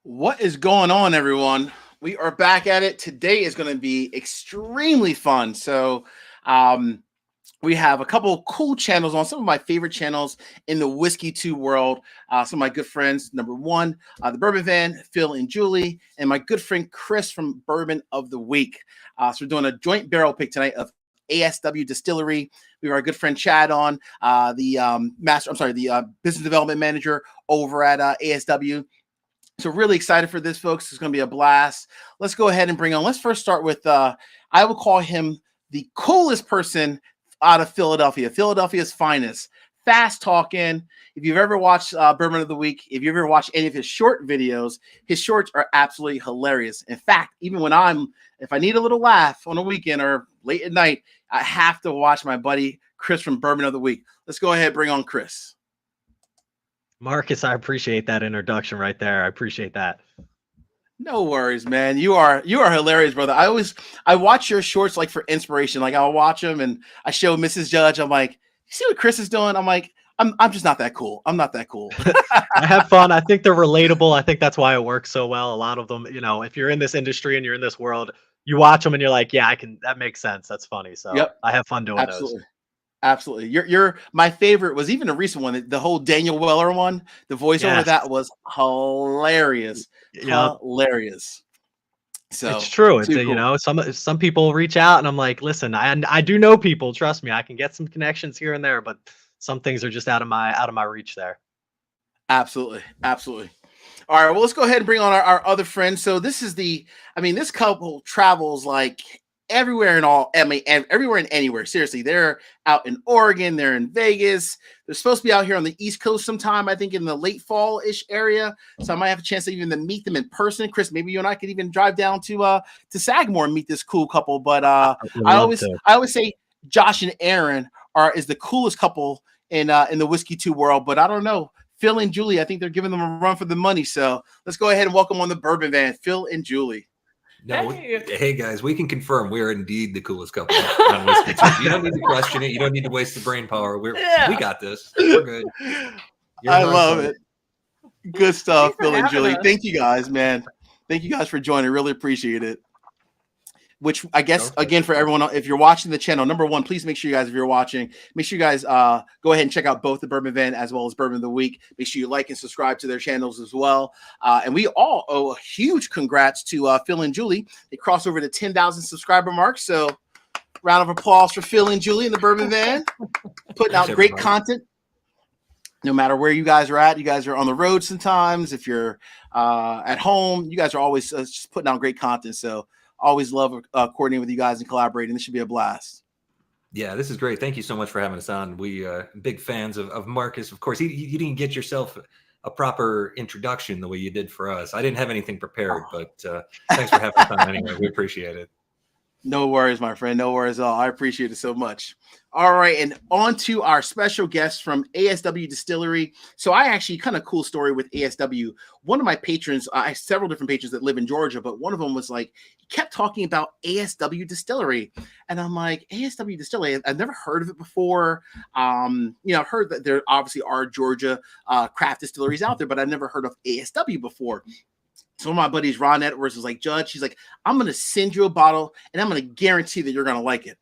What is going on, everyone? We are back at it. Today is going to be extremely fun. Um, we have a couple cool channels on, some of my favorite channels in the whiskey 2 world. Some of my good friends. Number one, the Bourbon Van, Phil and Julie, and my good friend Chris from Bourbon of the Week. So we're doing a joint barrel pick tonight of ASW Distillery. We have our good friend Chad on, the business development manager over at ASW. So really excited for this, folks. It's going to be a blast. Let's go ahead and bring on. Let's first start with, I will call him the coolest person out of Philadelphia, Philadelphia's finest. Fast talking. If you've ever watched Bourbon of the Week, if you've ever watched any of his short videos, his shorts are absolutely hilarious. In fact, even when if I need a little laugh on a weekend or late at night, I have to watch my buddy Chris from Bourbon of the Week. Let's go ahead and bring on Chris. Marcus, I appreciate that introduction right there. I appreciate that. No worries, man. You are hilarious, brother. I watch your shorts like for inspiration. Like I'll watch them and I show Mrs. Judge. I'm like, you see what Chris is doing? I'm like, I'm just not that cool. I'm not that cool. I have fun. I think they're relatable. I think that's why it works so well. A lot of them, if you're in this industry and you're in this world, you watch them and you're like, yeah, that makes sense. That's funny. So yep. I have fun doing those. Absolutely. You're my favorite was even a recent one, the whole Daniel Weller one. The voiceover that was hilarious. Yep. Hilarious. So it's true. It's cool. Some people reach out and I'm like, listen, I do know people, trust me, I can get some connections here and there, but some things are just out of my reach there. Absolutely. All right, well, let's go ahead and bring on our other friends. So this couple travels like everywhere everywhere and anywhere. Seriously, they're out in Oregon, they're in Vegas. They're supposed to be out here on the East Coast sometime, I think in the late fall-ish area. So I might have a chance to even meet them in person. Chris, maybe you and I could even drive down to Sagamore and meet this cool couple. But I always say Josh and Aaron is the coolest couple in the whiskey 2 world. But I don't know. Phil and Julie, I think they're giving them a run for the money. So let's go ahead and welcome on the Bourbon Van, Phil and Julie. No, hey guys, we can confirm we are indeed the coolest couple on whiskey. You don't need to question it. You don't need to waste the brain power. We got this. We're good. I love it. Good stuff, Phil and Julie. Thank you guys, man. Thank you guys for joining. Really appreciate it. Which I guess, again, for everyone, if you're watching the channel, number one, please make sure you guys, if you're watching, make sure you guys go ahead and check out both the Bourbon Van as well as Bourbon of the Week. Make sure you like and subscribe to their channels as well. And we all owe a huge congrats to Phil and Julie. They crossed over the 10,000 subscriber mark. So round of applause for Phil and Julie in the Bourbon Van. Putting out great content. No matter where you guys are at, you guys are on the road sometimes. If you're at home, you guys are always just putting out great content. So always love coordinating with you guys and collaborating. This should be a blast. Yeah, this is great. Thank you so much for having us on. We big fans of Marcus. Of course, you didn't get yourself a proper introduction the way you did for us. I didn't have anything prepared, but thanks for having us on anyway. We appreciate it. No worries, my friend. No worries at all. I appreciate it so much. All right, and on to our special guest from ASW Distillery. So I actually, kind of cool story with ASW. One of my patrons, I have several different patrons that live in Georgia, but one of them was like, he kept talking about ASW Distillery. And I'm like, ASW Distillery, I've never heard of it before. I've heard that there obviously are Georgia craft distilleries out there, but I've never heard of ASW before. So one of my buddies, Ron Edwards, was like, Judge, she's like, I'm going to send you a bottle and I'm going to guarantee that you're going to like it.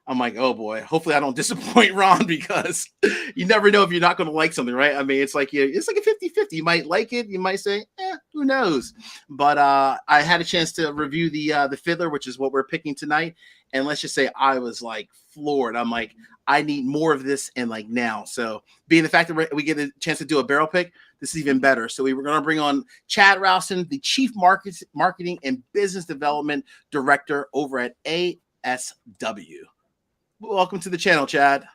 I'm like, oh boy, hopefully I don't disappoint Ron, because you never know if you're not going to like something, right? I mean, it's like a 50-50. You might like it. You might say, who knows? But I had a chance to review the Fiddler, which is what we're picking tonight. And let's just say I was like floored. I'm like, I need more of this and like now. So being the fact that we get a chance to do a barrel pick, this is even better. So we were going to bring on Chad Rowson, the Chief Marketing and Business Development Director over at ASW. Welcome to the channel, Chad.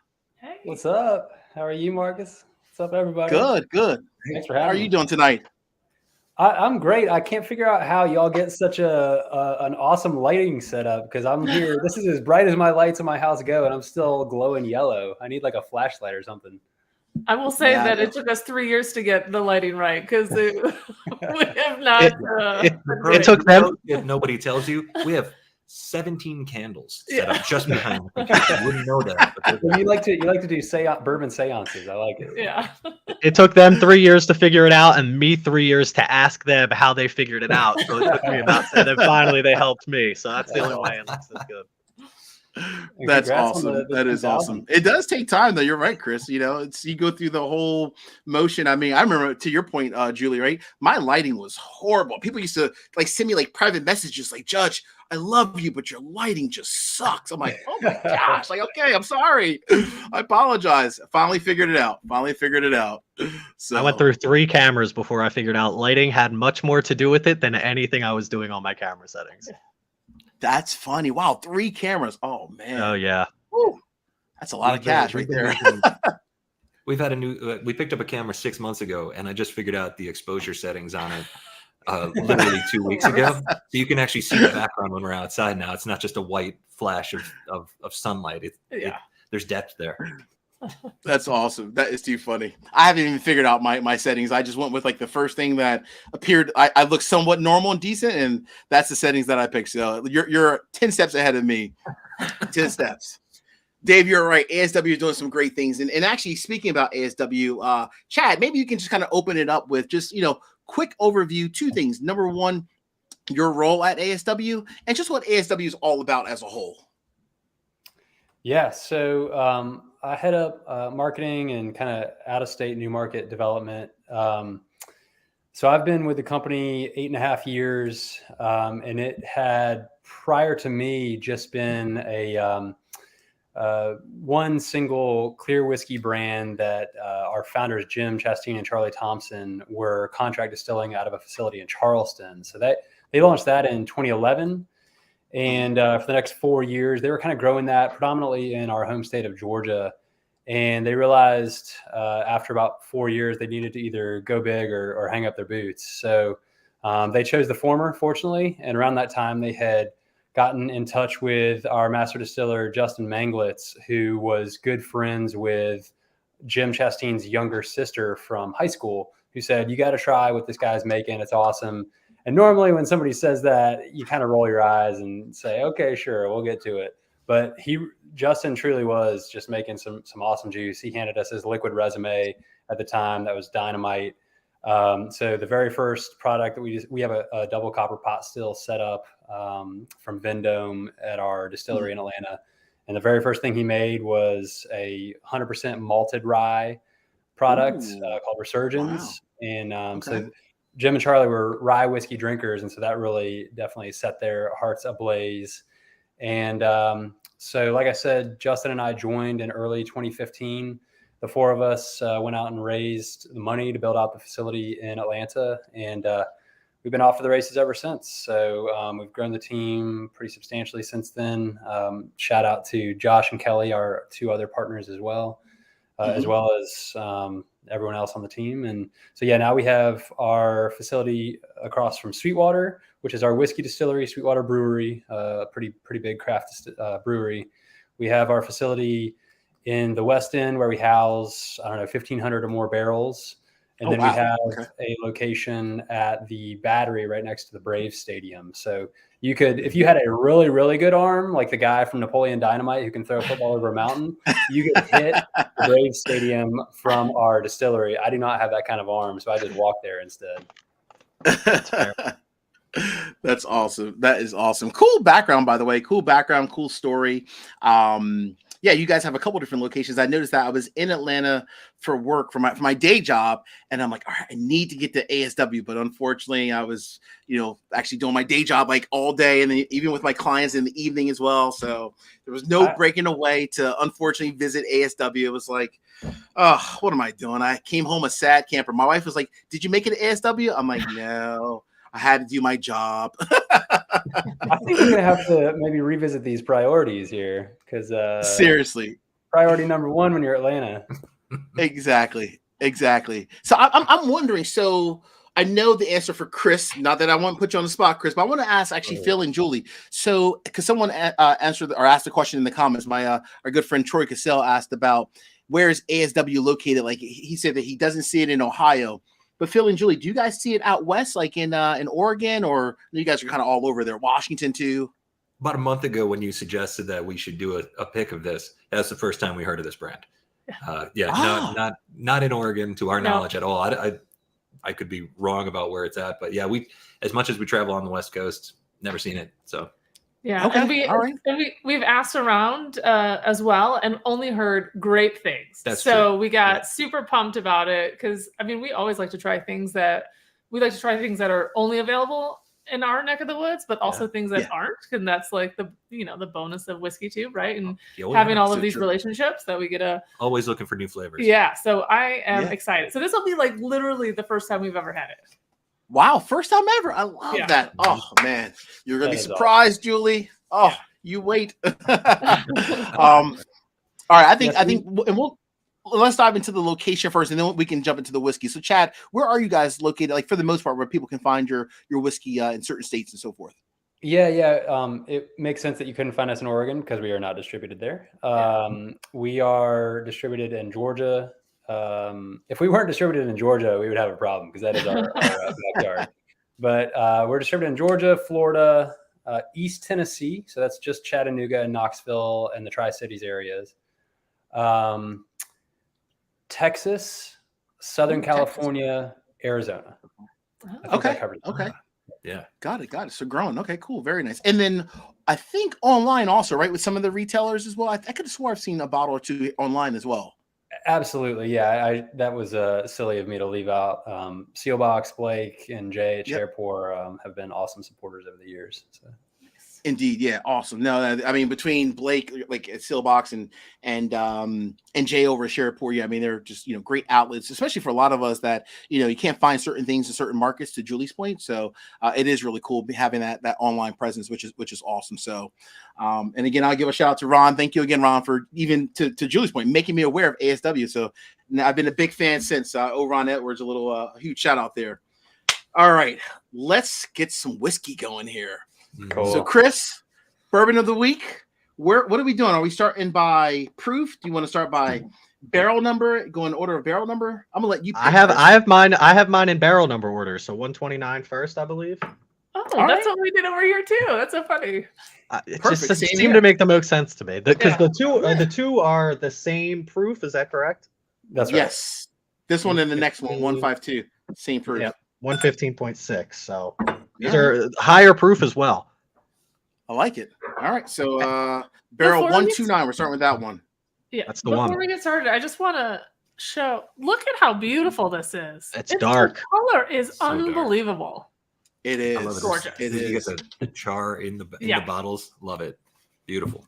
Hey. What's up? How are you, Marcus? What's up, everybody? Good. Thanks for having me. How are you doing tonight? I'm great. I can't figure out how y'all get such an awesome lighting setup, because I'm here. This is as bright as my lights in my house go, and I'm still glowing yellow. I need like a flashlight or something. I will say that it took us 3 years to get the lighting right, because we have not. It took them. If nobody tells you, we have 17 candles set up just behind the computer. You wouldn't know that. But you like to do bourbon seances. I like it. Yeah. It took them 3 years to figure it out, and me 3 years to ask them how they figured it out. So it took me about, and then finally they helped me. So that's the only way, and that's good. That's awesome. That is awesome. It does take time, though. You're right, Chris. You know, you go through the whole motion. I mean, I remember, to your point, Julie, right? My lighting was horrible. People used to like send me like private messages like, Judge, I love you, but your lighting just sucks. I'm like, oh my gosh. Like, okay, I'm sorry. I apologize. I finally figured it out. So I went through 3 cameras before I figured out lighting had much more to do with it than anything I was doing on my camera settings. That's funny. Wow, 3 cameras. Oh man. Oh yeah. Woo. That's a lot of cash right there. We've had we picked up a camera 6 months ago, and I just figured out the exposure settings on it literally 2 weeks ago. So you can actually see the background when we're outside now. It's not just a white flash of sunlight. There's depth there. That's awesome. That is too funny. I haven't even figured out my settings. I just went with like the first thing that appeared. I look somewhat normal and decent, and that's the settings that I picked. So you're 10 steps ahead of me. 10 steps. Dave, you're right. ASW is doing some great things. And actually, speaking about ASW, Chad, maybe you can just kind of open it up with just, quick overview, 2 things. Number 1, your role at ASW, and just what ASW is all about as a whole. Yeah, so I head up marketing and kind of out-of-state new market development. So I've been with the company 8.5 years, and it had, prior to me, just been a one single clear whiskey brand that our founders, Jim Chastain and Charlie Thompson, were contract distilling out of a facility in Charleston. So they launched that in 2011. And for the next 4 years, they were kind of growing that predominantly in our home state of Georgia. And they realized after about 4 years, they needed to either go big or hang up their boots. So they chose the former, fortunately. And around that time, they had gotten in touch with our master distiller, Justin Manglitz, who was good friends with Jim Chastain's younger sister from high school, who said, you got to try what this guy's making. It's awesome. And normally when somebody says that, you kind of roll your eyes and say, okay, sure, we'll get to it. But Justin truly was just making some awesome juice. He handed us his liquid resume at the time. That was dynamite. So the very first product that we have a double copper pot still set up from Vendome at our distillery in Atlanta. And the very first thing he made was a 100% malted rye product called Resurgence. Wow. And so Jim and Charlie were rye whiskey drinkers. And so that really definitely set their hearts ablaze. And so, like I said, Justin and I joined in early 2015. The 4 of us went out and raised the money to build out the facility in Atlanta. And we've been off to the races ever since. So we've grown the team pretty substantially since then. Shout out to Josh and Kelly, our 2 other partners as well as everyone else on the team. And so, now we have our facility across from Sweetwater, which is our whiskey distillery, Sweetwater Brewery, pretty big craft brewery. We have our facility in the West End where we house, 1,500 or more barrels. And then we have a location at the Battery right next to the Braves Stadium. So you could, if you had a really, really good arm, like the guy from Napoleon Dynamite who can throw a football over a mountain, you could hit the Braves Stadium from our distillery. I do not have that kind of arm, so I just walk there instead. That's fair. That's awesome. That is awesome. Cool background, by the way. Cool background, cool story. You guys have a couple different locations. I noticed that I was in Atlanta for work for my day job, and I'm like, all right, I need to get to ASW, but unfortunately, I was, actually doing my day job like all day, and then even with my clients in the evening as well. So there was no breaking away to unfortunately visit ASW. It was like, oh, what am I doing? I came home a sad camper. My wife was like, "Did you make it to ASW?" I'm like, no. I had to do my job. I think we're going to have to maybe revisit these priorities here because seriously, priority number 1 when you're Atlanta. Exactly. So I'm wondering. So I know the answer for Chris. Not that I want to put you on the spot, Chris, but I want to ask actually Phil and Julie. So because someone answered or asked a question in the comments, our good friend Troy Cassell asked about where is ASW located. Like he said that he doesn't see it in Ohio. But Phil and Julie, do you guys see it out west, like in Oregon, or you guys are kind of all over there? Washington too? about a month ago when you suggested that we should do a pick of this. That's the first time we heard of this brand. Not in Oregon to our knowledge at all. I could be wrong about where it's at, but yeah, as much as we travel on the West Coast, never seen it. So yeah, okay. We've asked around as well and only heard great things. That's true. We got super pumped about it because I mean we always like to try things that are only available in our neck of the woods, but also things that aren't, and that's like the bonus of whiskey too, right? And having all of these relationships that we get to always looking for new flavors. Yeah, so I am excited. So this will be like literally the first time we've ever had it. Wow, first time ever. I love that. Oh man, you're gonna be surprised, Julie. Oh, you wait. All right, I think, and let's dive into the location first, and then we can jump into the whiskey. So, Chad, where are you guys located? Like for the most part, where people can find your whiskey in certain states and so forth. Yeah. It makes sense that you couldn't find us in Oregon because we are not distributed there. We are distributed in Georgia. If we weren't distributed in Georgia, we would have a problem because that is our backyard. But we're distributed in Georgia, Florida, East Tennessee. So that's just Chattanooga and Knoxville and the Tri-Cities areas. Texas, Southern California, Arizona. Okay. Yeah. Got it. So growing. Okay, cool. Very nice. And then I think online also, right? With some of the retailers as well. I could have swore I've seen a bottle or two online as well. Absolutely. Yeah. That was silly of me to leave out. Sealbox, Blake, and Jay at Sharepour have been awesome supporters over the years. So. Indeed, yeah, awesome. No, I mean between Blake, like at Sealbox, and Jay over at Sharepour, yeah, I mean they're just great outlets, especially for a lot of us that you can't find certain things in certain markets. To Julie's point, so it is really cool having that online presence, which is awesome. So, and again, I'll give a shout out to Ron. Thank you again, Ron, for even to Julie's point, making me aware of ASW. So I've been a big fan since. Ron Edwards, a huge shout out there. All right, let's get some whiskey going here. Cool. So, Chris, bourbon of the week. What are we doing? Are we starting by proof? Do you want to start by barrel number? Go in order of barrel number. I'm gonna let you pick. I have mine in barrel number order. So 129 first, I believe. Oh, that's what we did over here too. That's so funny. It just seemed to make the most sense to me because the two are the same proof. Is that correct? That's right. Yes. This one and the next one, 152, same proof. Yep. 115.6. So these are higher proof as well. I like it. All right. So barrel 129. We're starting with that one. Yeah. That's the one. Before we get started, I just want to show. Look at how beautiful this is. It's dark. The color is so unbelievable. Dark. It is. I love it. Gorgeous. It is. You get the char in the bottles. Love it. Beautiful.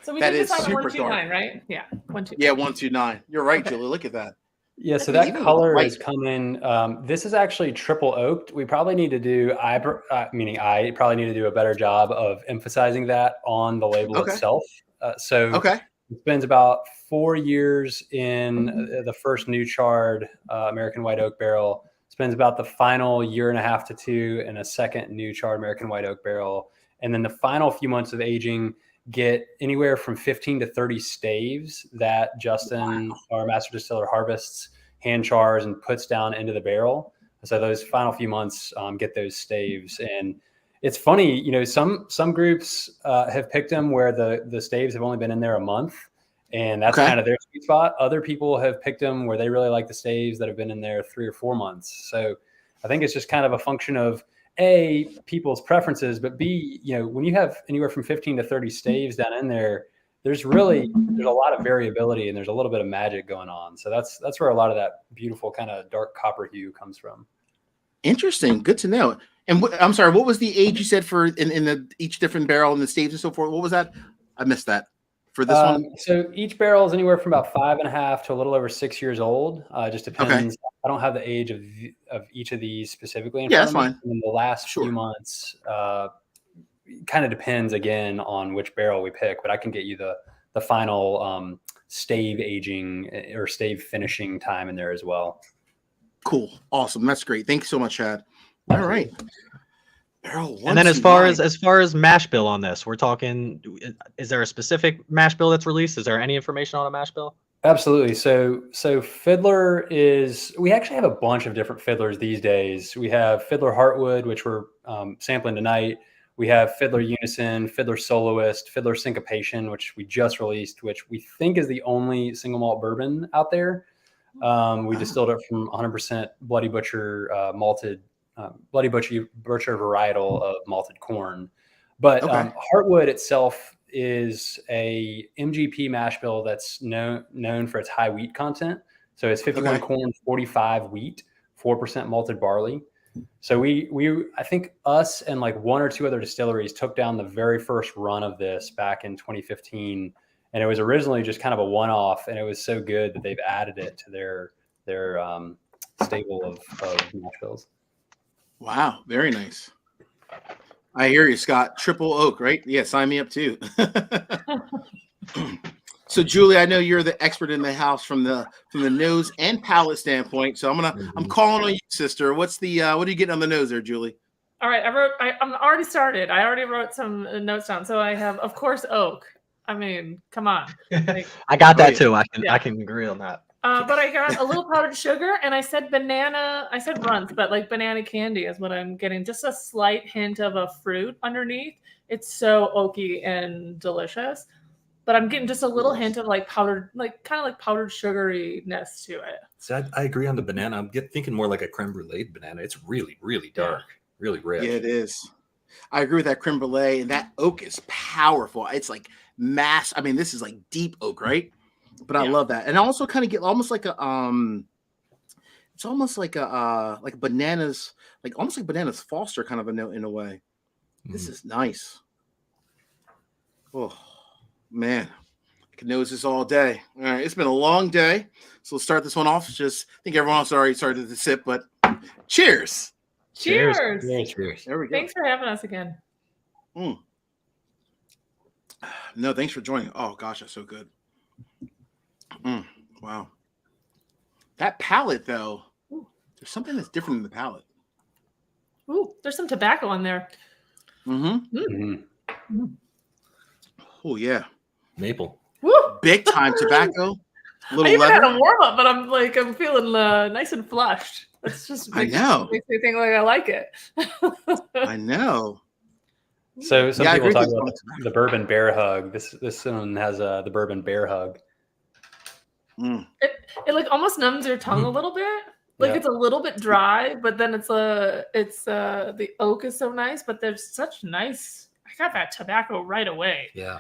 So we did this on 129, right? Yeah. 129. Yeah, 129. You're right, Julie. Look at that. Yeah, so that color is coming. This is actually triple oaked. We probably need to do, I probably need to do a better job of emphasizing that on the label itself. It spends about 4 years in the first new charred American White Oak barrel. Spends about the final year and a half to 2 in a second new charred American White Oak barrel. And then the final few months of aging get anywhere from 15 to 30 staves that Justin, our master distiller, harvests, hand chars, and puts down into the barrel. So those final few months get those staves. And it's funny, some groups have picked them where the staves have only been in there a month, and that's kind of their sweet spot. Other people have picked them where they really like the staves that have been in there 3 or 4 months. So I think it's just kind of a function of A, people's preferences, but B, when you have anywhere from 15 to 30 staves down in there, there's a lot of variability and there's a little bit of magic going on. So that's where a lot of that beautiful kind of dark copper hue comes from. Interesting. Good to know. And I'm sorry, what was the age you said for in each different barrel and the staves and so forth? What was that? I missed that. For this one? So each barrel is anywhere from about 5.5 to a little over 6 years old. Just depends. Okay. I don't have the age of each of these specifically. That's fine. In the last few months, kind of depends again on which barrel we pick, but I can get you the final stave aging or stave finishing time in there as well. Cool. Awesome. That's great. Thank you so much, Chad. All right. Barrel and then as far as mash bill on this, we're talking, is there a specific mash bill that's released? Is there any information on a mash bill? Absolutely. So Fiddler we actually have a bunch of different Fiddlers these days. We have Fiddler Heartwood, which we're sampling tonight. We have Fiddler Unison, Fiddler Soloist, Fiddler Syncopation, which we just released, which we think is the only single malt bourbon out there. We distilled it from 100% Bloody Butcher malted, Bloody Butcher varietal of malted corn. But Heartwood itself is a MGP mash bill that's known for its high wheat content. So it's 51 corn, 45 wheat, 4% malted barley. So I think us and like one or two other distilleries took down the very first run of this back in 2015. And it was originally just kind of a one-off, and it was so good that they've added it to their stable of mash bills. Wow, very nice. I hear you, Scott. Triple oak, right? Yeah, sign me up too. So, Julie, I know you're the expert in the house from the nose and palate standpoint. So I'm calling on you, sister. What are you getting on the nose there, Julie? All right, I'm already started. I already wrote some notes down. So I have, of course, oak. I mean, come on. Like, I got that too. I can agree on that. But I got a little powdered sugar, and I said banana. I said runts, but like banana candy is what I'm getting. Just a slight hint of a fruit underneath. It's so oaky and delicious. But I'm getting just a little hint of like powdered, like kind of like powdered sugariness to it. So I agree on the banana. I'm thinking more like a creme brulee banana. It's really, really dark, really rich. Yeah, it is. I agree with that creme brulee, and that oak is powerful. It's like mass. I mean, this is like deep oak, right? But I love that, and I also kind of get almost like a it's almost like a like bananas, like almost like bananas Foster kind of a note in a way. This is nice. Oh man, I can nose this all day. All right, it's been a long day, so let's start this one off. Just I think everyone else already started to sip, but cheers. Cheers. Cheers. There we go. Thanks for having us again. No, thanks for joining. Oh gosh, that's so good. Wow. That palate though, there's something that's different in the palate. Ooh, there's some tobacco in there. Oh yeah. Maple. Woo! Big time tobacco. I even had a warm up, but I'm feeling nice and flushed. It's just I know. Makes me think like I like it. I know. So some people talk about the bourbon bear hug. This one has the bourbon bear hug. It like almost numbs your tongue a little bit. Like it's a little bit dry, but then it's the oak is so nice, but there's such nice. I got that tobacco right away. Yeah.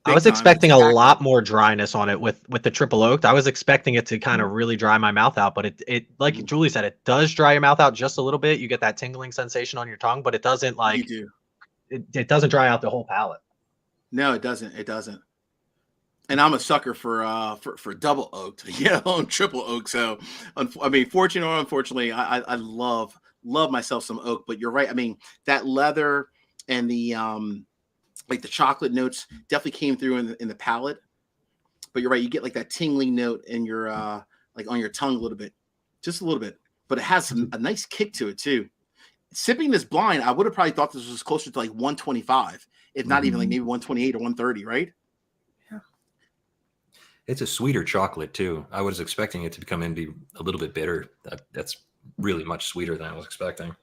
I was expecting a lot more dryness on it with the triple oak. I was expecting it to kind of really dry my mouth out, but it like Julie said, it does dry your mouth out just a little bit. You get that tingling sensation on your tongue, but it doesn't like it doesn't dry out the whole palate. No, it doesn't. It doesn't. And I'm a sucker for double oaked, and triple oak. So, I mean, fortunately or unfortunately, I love myself some oak. But you're right. I mean, that leather and the like the chocolate notes definitely came through in the palate. But you're right. You get like that tingling note in your like on your tongue a little bit, just a little bit. But it has a nice kick to it too. Sipping this blind, I would have probably thought this was closer to like 125, if not even like maybe 128 or 130, right? It's a sweeter chocolate too. I was expecting it to come in be a little bit bitter. That's really much sweeter than I was expecting.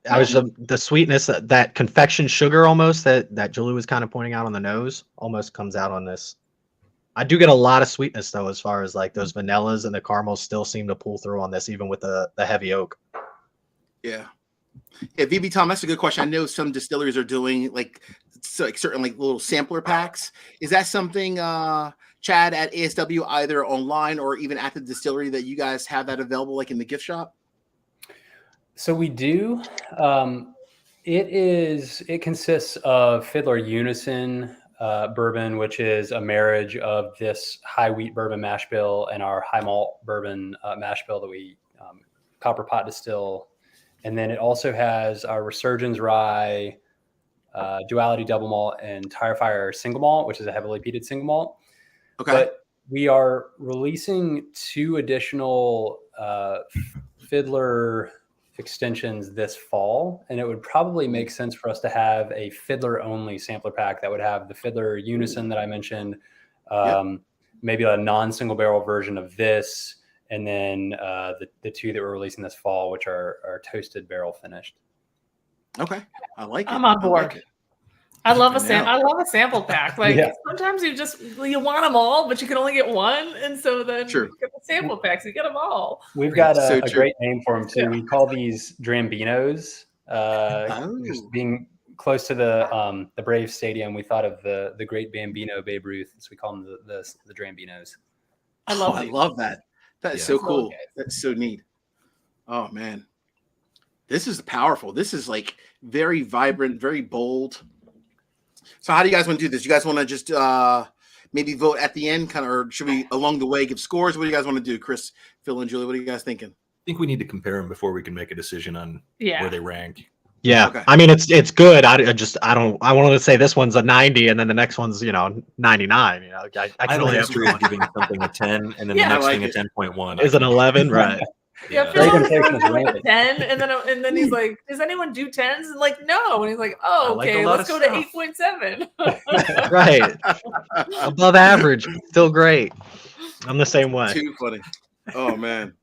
I was the sweetness, that confection sugar almost that Julie was kind of pointing out on the nose almost comes out on this. I do get a lot of sweetness though, as far as like those vanillas and the caramels still seem to pull through on this, even with the heavy oak. Yeah. Yeah, VB Tom, that's a good question. I know some distilleries are doing like certain like little sampler packs. Is that something, Chad, at ASW, either online or even at the distillery, that you guys have that available, like in the gift shop? So we do. It consists of Fiddler Unison bourbon, which is a marriage of this high wheat bourbon mash bill and our high malt bourbon mash bill that we copper pot distill. And then it also has our Resurgence Rye, Duality Double Malt, and Tire Fire Single Malt, which is a heavily peated single malt. Okay. But we are releasing 2 additional Fiddler extensions this fall, and it would probably make sense for us to have a Fiddler only sampler pack that would have the Fiddler Unison that I mentioned, maybe a non-single barrel version of this, and then the 2 that we're releasing this fall, which are toasted barrel finished. Okay, I like it. I'm on I board. like it. I love I know. I love a sample pack. Like Yeah. sometimes you want them all, but you can only get one, and so then True. you get the sample packs. You get them all. We've got So a true. great name for them too. Yeah. We call these Drambinos. Oh. Just being close to the Braves Stadium, we thought of the great Bambino Babe Ruth, so we call them the Drambinos. I love I these. love that. That is Yeah. so Love cool. it. That's so neat. Oh man, this is powerful. This is like very vibrant, very bold. So how do you guys want to do this? You guys want to just maybe vote at the end, kind of, or should we along the way give scores? What do you guys want to do, Chris, Phil, and Julie? What are you guys thinking? I think we need to compare them before we can make a decision on Yeah. where they rank. Yeah, Okay. I mean it's good. I wanted to say this one's a 90, and then the next one's 99. I I can have a only history of giving something a 10, and then Yeah. the next I thing like a 10.1. is an 11, right? Yeah, Yeah. Phil Reagan always takes goes his like rating. 10, and then he's like, "Does anyone do 10s?" And like, no. And he's like, "Oh, I like a okay, lot let's of go to stuff." 8.7." Right, above average, still great. I'm the same way. Too funny. Oh man.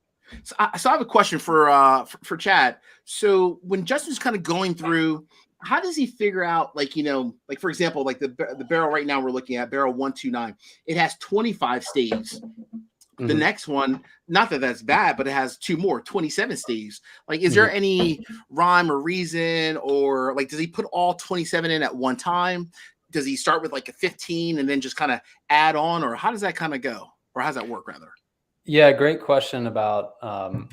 So I have a question for Chad. So when Justin's kind of going through, how does he figure out, like, like for example, like the barrel right now we're looking at, barrel 129, it has 25 staves. The Mhm. next one, not that that's bad, but it has 2 more, 27 staves. Like, is there any rhyme or reason, or like, does he put all 27 in at one time? Does he start with like a 15 and then just kind of add on, or how does that kind of go, or how does that work rather? Yeah, great question about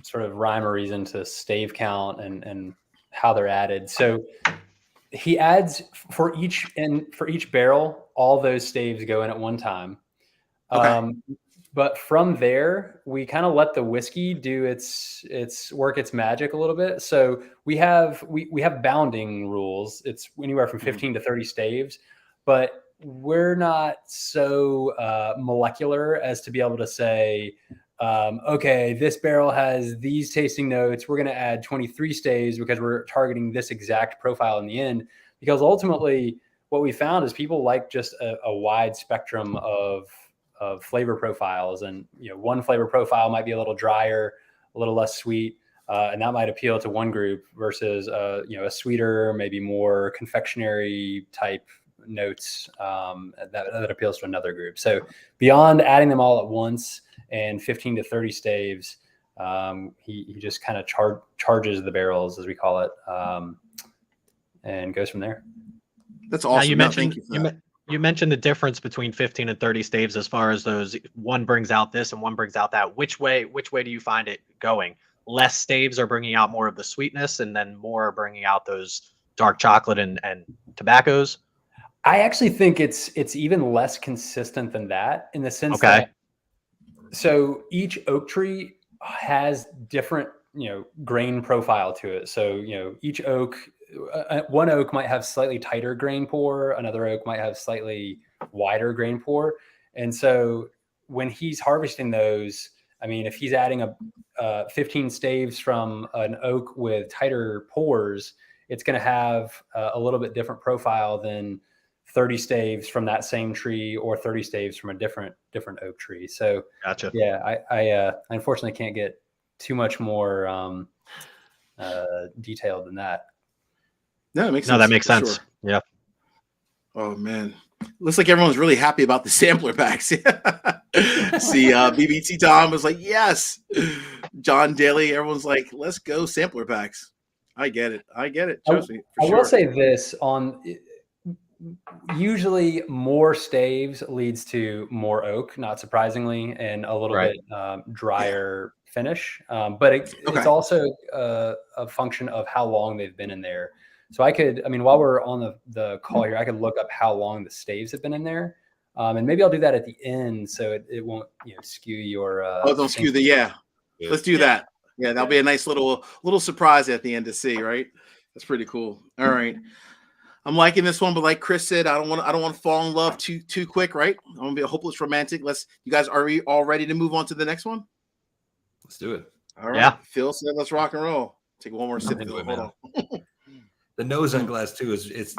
sort of rhyme or reason to stave count and how they're added. So he adds for each barrel, all those staves go in at one time. Okay. But from there, we kind of let the whiskey do its work, its magic a little bit. So we have bounding rules. It's anywhere from 15 to 30 staves, but we're not so molecular as to be able to say, okay, this barrel has these tasting notes. We're going to add 23 staves because we're targeting this exact profile in the end. Because ultimately, what we found is people like just a wide spectrum of flavor profiles, and one flavor profile might be a little drier, a little less sweet, and that might appeal to one group versus a sweeter, maybe more confectionery type notes that appeals to another group. So beyond adding them all at once and 15 to 30 staves, he just kind of charges the barrels, as we call it, and goes from there. That's awesome. Now you mentioned thank you for that. you mentioned the difference between 15 and 30 staves as far as those, one brings out this and one brings out that. Which way do you find it going? Less staves are bringing out more of the sweetness, and then more are bringing out those dark chocolate and tobaccos? I actually think it's even less consistent than that, in the sense Okay. that, so each oak tree has different, grain profile to it. So, each oak, one oak might have slightly tighter grain pour, another oak might have slightly wider grain pour. And so when he's harvesting those, I mean, if he's adding 15 staves from an oak with tighter pores, it's going to have a little bit different profile than 30 staves from that same tree, or 30 staves from a different oak tree. So Gotcha. yeah, I unfortunately can't get too much more detailed than that. No, it makes No, sense. that makes for sense. sure. Yeah. Oh man, looks like everyone's really happy about the sampler packs. See, BBT Tom was like, yes. John Daly, everyone's like, let's go sampler packs. I get it. Trust me. For I sure. will say this: usually more staves leads to more oak, not surprisingly, and a little Right. bit drier finish. But it's also a function of how long they've been in there. So while we're on the call here, I could look up how long the staves have been in there. And maybe I'll do that at the end, so it won't skew your. Don't skew the Let's do that. Yeah, that'll be a nice little surprise at the end to see. Right, that's pretty cool. All right, I'm liking this one, but like Chris said, I don't want to fall in love too quick. Right, I'm gonna be a hopeless romantic. You guys, are we all ready to move on to the next one? Let's do it. All right, Yeah. Phil said, let's rock and roll. Take one more sip. Into it, Hold man. on. The nose on glass too it's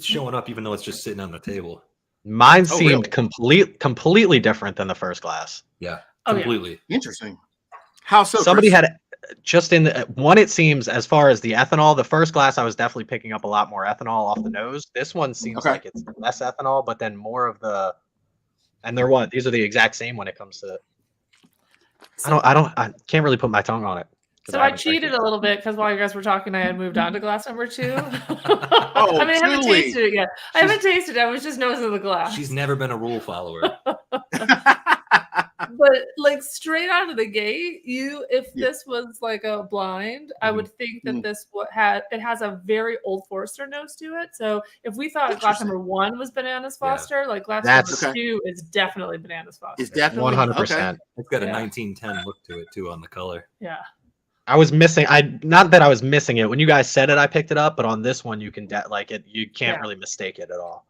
showing up, even though it's just sitting on the table. Mine Oh, seemed really? completely different than the first glass. Yeah, Oh, yeah. completely. Interesting. How so? Somebody Chris? just in the one, it seems as far as the ethanol, the first glass I was definitely picking up a lot more ethanol off the nose. This one seems Okay. like it's less ethanol, but then more of the, and these are the exact same when it comes to. I can't really put my tongue on it. So I cheated a little bit because while you guys were talking, I had moved on to glass number 2. Oh, I mean, I haven't Julie. tasted it yet. I haven't tasted it. I was just nosing the glass. She's never been a rule follower. But like straight out of the gate, if this was like a blind, I would think that this it has a very Old Forester nose to it. So if we thought glass number 1 was Bananas Foster, like glass number 2 is definitely Bananas Foster. It's definitely 100%. It's got a 1910 look to it too on the color. Yeah. I was missing. Not that I was missing it when you guys said it. I picked it up, but on this one, you can you can't really mistake it at all.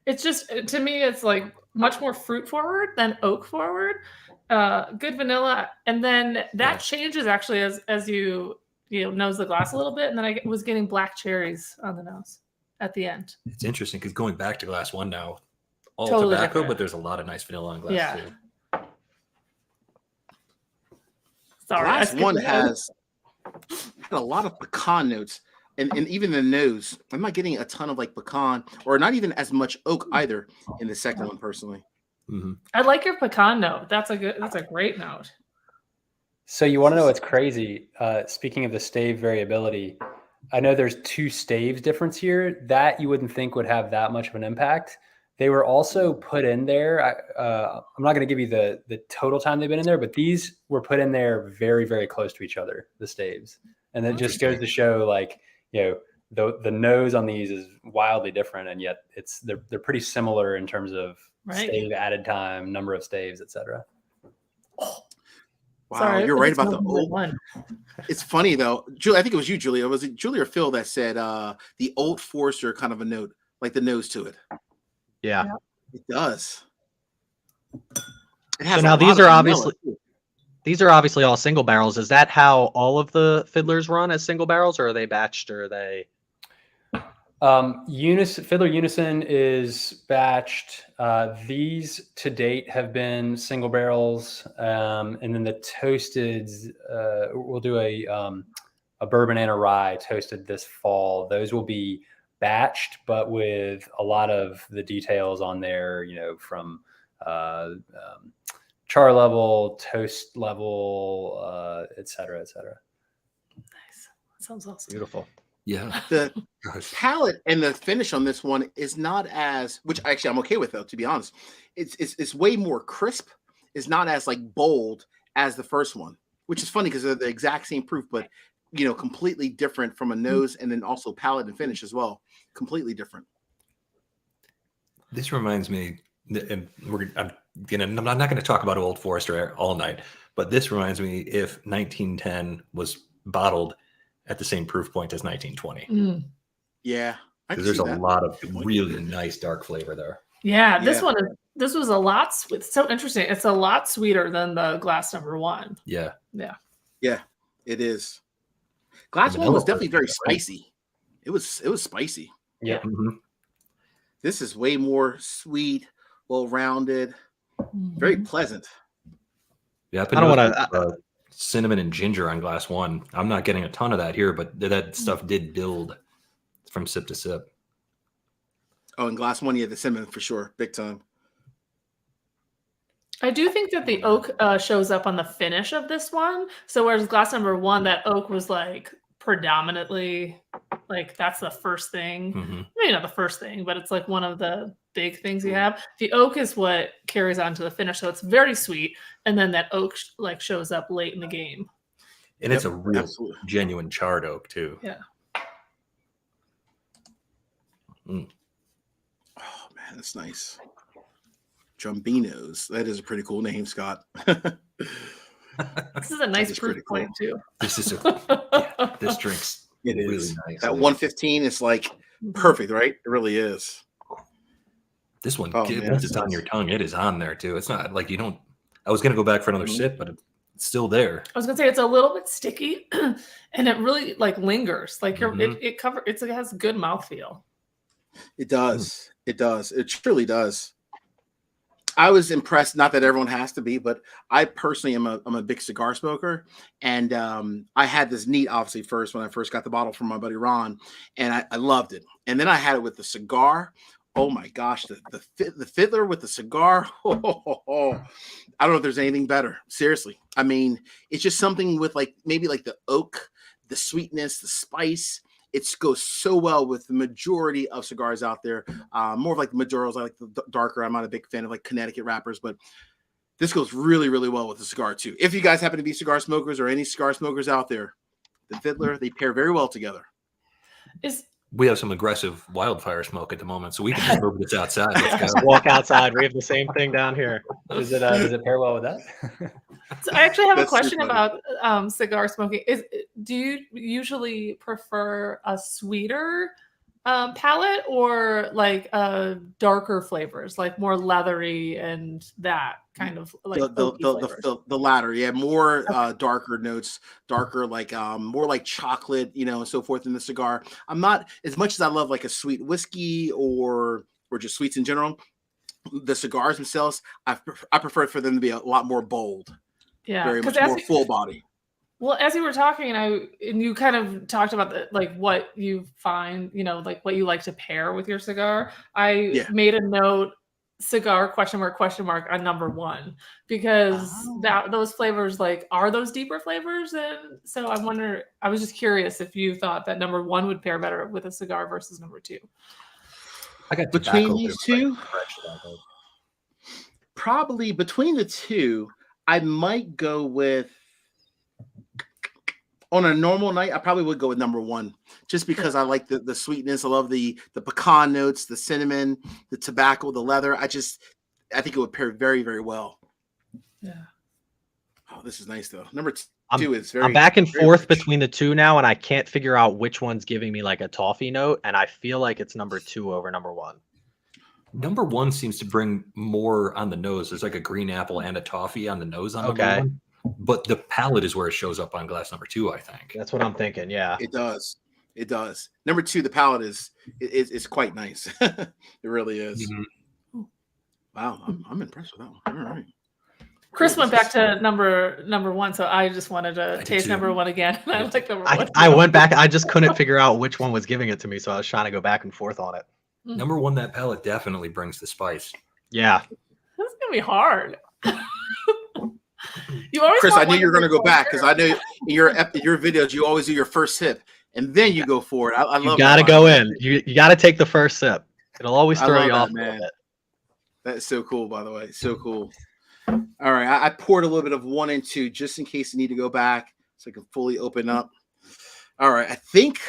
It's just, to me, it's like much more fruit forward than oak forward. Good vanilla, and then that changes actually as you nose the glass a little bit, and then I was getting black cherries on the nose at the end. It's interesting because going back to glass 1 now, all Totally tobacco, different. but there's a lot of nice vanilla on glass 2. Sorry, Glass 1 had a lot of pecan notes, and even the nose. I'm not getting a ton of like pecan, or not even as much oak either in the second one personally. Mm-hmm. I like your pecan note. That's a great note. So you want to know what's crazy? Speaking of the stave variability, I know there's 2 staves difference here that you wouldn't think would have that much of an impact. They were also put in there. I'm not going to give you the total time they've been in there, but these were put in there very, very close to each other, the staves. And it just goes to show, like, the nose on these is wildly different, and yet they're pretty similar in terms of stave added time, number of staves, etc. Wow, Sorry, you're right about the old one. It's funny though, Julie. I think it was you, Julia. Was it Julie or Phil that said the Old Forester kind of a note, like the nose to it? Yeah, it does. It so now these are obviously all single barrels. Is that how all of the fiddlers run, as single barrels, or are they batched, or are they? Fiddler Unison is batched. These to date have been single barrels, and then the toasted. We'll do a bourbon and a rye toasted this fall. Those will be batched, but with a lot of the details on there, from char level, toast level, et cetera, et cetera. Nice. That sounds awesome. Beautiful. Yeah. The palate and the finish on this one is not as, which actually I'm okay with though, to be honest. It's way more crisp. It's not as like bold as the first one, which is funny because they're the exact same proof, but completely different from a nose, and then also palate and finish as well. Completely different. This reminds me, and I'm not going to talk about Old Forester all night, but this reminds me if 1910 was bottled at the same proof point as 1920. Yeah, because there's a lot of really nice dark flavor there. Yeah, this was a lot. It's so interesting. It's a lot sweeter than the glass number 1. Yeah, it is. Glass 1 was definitely very spicy. It was spicy. Yeah. Mm-hmm. This is way more sweet, well-rounded, very pleasant. Yeah, I don't want to. Cinnamon and ginger on glass 1. I'm not getting a ton of that here, but that stuff did build from sip to sip. Oh, in glass 1, the cinnamon for sure, big time. I do think that the oak shows up on the finish of this one. So whereas glass number 1, that oak was like predominantly like that's the first thing. Mm-hmm. Maybe not the first thing, but it's like one of the big things you have. The oak is what carries on to the finish, so it's very sweet, and then that oak like shows up late in the game. And it's a real genuine charred oak too. Yeah. Oh man, that's nice. Drumbinos. That is a pretty cool name, Scott. This is a nice proof point too. This is this drink's really nice. That 115 is like perfect, right? It really is. This one, once it's on your tongue, it is on there too. It's not like you don't. I was gonna go back for another sip, but it's still there. I was gonna say it's a little bit sticky, and it really like lingers. Like it has good mouthfeel. It does. It does. It truly does. I was impressed. Not that everyone has to be, but I personally am I'm a big cigar smoker, and I had this neat, obviously, first when I first got the bottle from my buddy Ron, and I loved it. And then I had it with the cigar. Oh my gosh, the fiddler with the cigar. I don't know if there's anything better. Seriously, I mean, it's just something with like maybe like the oak, the sweetness, the spice. It goes so well with the majority of cigars out there. More of like the Maduros. I like the darker. I'm not a big fan of like Connecticut wrappers, but this goes really, really well with the cigar too. If you guys happen to be cigar smokers or any cigar smokers out there, the Fiddler, they pair very well together. We have some aggressive wildfire smoke at the moment, so we can just move this outside. Let's go. Walk outside. We have the same thing down here. Does it pair well with that? So I actually have a That's question super about cigar smoking. Do you usually prefer a sweeter palate or like darker flavors, like more leathery and that kind of like the latter, yeah, more darker notes, darker like more like chocolate, and so forth in the cigar. I'm not, as much as I love like a sweet whiskey or just sweets in general, the cigars themselves, I prefer for them to be a lot more bold. Yeah, very much more full body. Well, as you were talking, and you kind of talked about like what you find, like what you like to pair with your cigar. I made a note, cigar ? On number 1, because those flavors, like, are those deeper flavors? And so I was just curious if you thought that number 1 would pair better with a cigar versus number 2. I got between these two, probably between the two, I might go with, on a normal night, I probably would go with number 1, just because I like the sweetness. I love the pecan notes, the cinnamon, the tobacco, the leather. I think it would pair very, very well. Yeah. Oh, this is nice though. Number 2 is very. I'm back and very forth rich. between the two now, and I can't figure out which one's giving me like a toffee note, and I feel like it's number 2 over number 1. Number 1 seems to bring more on the nose. There's like a green apple and a toffee on the nose on number 1. But the palate is where it shows up on glass number 2, I think. That's what I'm thinking. Yeah, it does. It does. Number 2, the palate is quite nice. It really is. Mm-hmm. Wow, I'm impressed with that one. All right. Chris went back to number 1, so I just wanted to taste number 1 again. I like number 1. I went back. I just couldn't figure out which one was giving it to me, so I was trying to go back and forth on it. Number 1, that palate definitely brings the spice. Yeah, this is gonna be hard. Chris, I knew you were going to go back because I know in your videos you always do your first sip and then you go for it. I love. You got to go in. You got to take the first sip. It'll always throw you off, man. That's so cool, by the way. So cool. All right, I poured a little bit of 1 and 2 just in case you need to go back so I can fully open up. All right, I think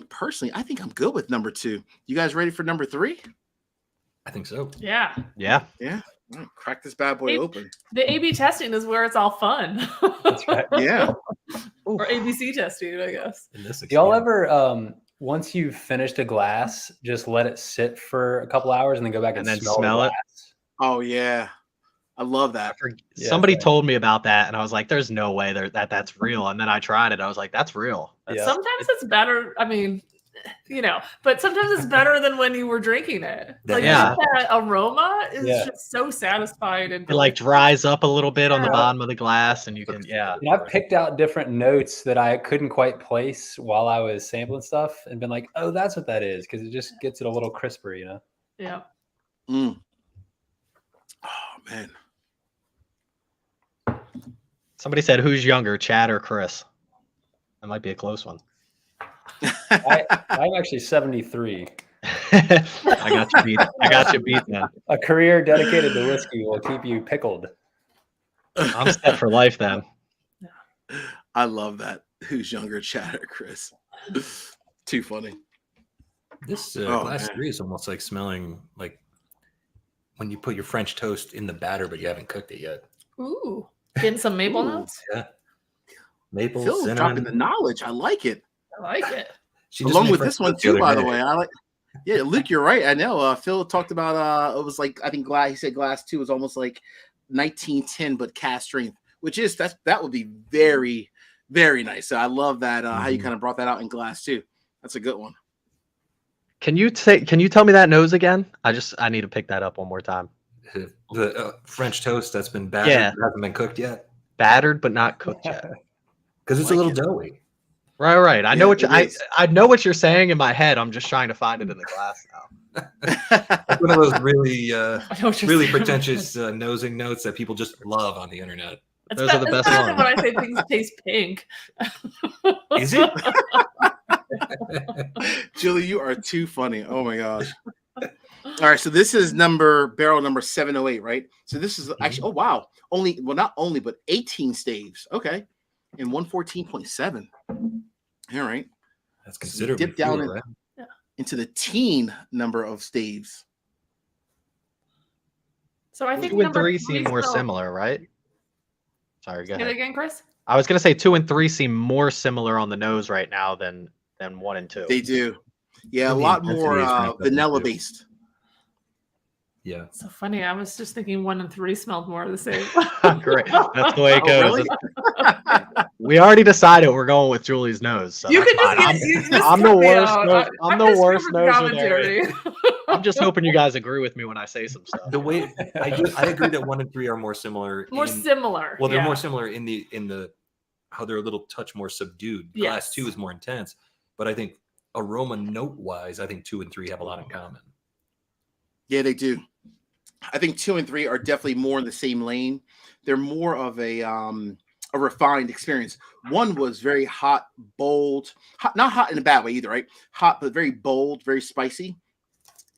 personally, I'm good with number 2. You guys ready for number 3? I think so. Yeah. Right, crack this bad boy open. The A/B testing is where it's all fun. That's right. Yeah. Or ABC testing, I guess. Do y'all ever, once you've finished a glass, just let it sit for a couple hours and then go back and then smell it? Oh yeah, I love that. Somebody told me about that, and I was like, "There's no way that's real." And then I tried it. I was like, "That's real." Sometimes it's better. I mean, but sometimes it's better than when you were drinking it. Like that aroma is just so satisfying, and it like dries up a little bit on the bottom of the glass, and you can And I've picked out different notes that I couldn't quite place while I was sampling stuff, and been like, "Oh, that's what that is," because it just gets it a little crisper, Yeah. Mm. Oh man. Somebody said, "Who's younger, Chad or Chris?" That might be a close one. I'm actually 73. I got you beat, man. A career dedicated to whiskey will keep you pickled. I'm set for life then. I love that. Who's younger, Chad or Chris? Too funny. This glass 3 is almost like smelling like when you put your French toast in the batter, but you haven't cooked it yet. Ooh, getting some maple notes. Yeah, maple. Phil's cinnamon. dropping the knowledge. I like it. I like it. Along with this one too, by the way. I like. Yeah, Luke, you're right. I know. Phil talked about it was like, I think he said glass 2 was almost like 1910, but cast strength, which is that would be very, very nice. So I love that how you kind of brought that out in glass 2. That's a good one. Can you tell me that nose again? I need to pick that up one more time. The French toast that's been battered, Yeah. hasn't been cooked yet, Battered but not cooked yet. because it's Like a little it. doughy. Right. I know Yeah, what it is. I know what you're saying in my head. I'm just trying to find it in the glass now. It's one of those really, I know what you're really saying. pretentious nosing notes that people just love on the internet. Those are the best better than ones. when I say things taste pink. Is it? Julie, you are too funny. Oh my gosh. All right, so this is barrel number 708, right? So this is actually, oh wow, not only, but 18 staves. Okay, and 114.7. All right, That's considerably dip down fewer, right? into the teen number of staves. So I think 2 and number 3 seem more still- similar, right? Sorry, go Say that ahead. again, Chris. I was gonna say 2 and 3 seem more similar on the nose right now than 1 and 2. They do, yeah, a And the lot intensity more is ramped up vanilla too. based. Yeah. So funny. I was just thinking 1 and 3 smelled more the same. Great, that's the way it Oh, goes. really? We already decided we're going with Julie's nose, so You that's can just fine. get, you just I'm the cut me worst. out. I'm the just here worst for the noser there. commentary. I'm just hoping you guys agree with me when I say some stuff. The way I agree that 1 and 3 are more similar. More similar. Well, they're yeah. more similar in the how they're a little touch more subdued. Glass Yes. 2 is more intense, but I think aroma note wise, I think 2 and 3 have a lot in common. Yeah, they do. I think 2 and 3 are definitely more in the same lane. They're more of a refined experience. 1 was very hot, bold, not hot in a bad way either, right? Hot, but very bold, very spicy.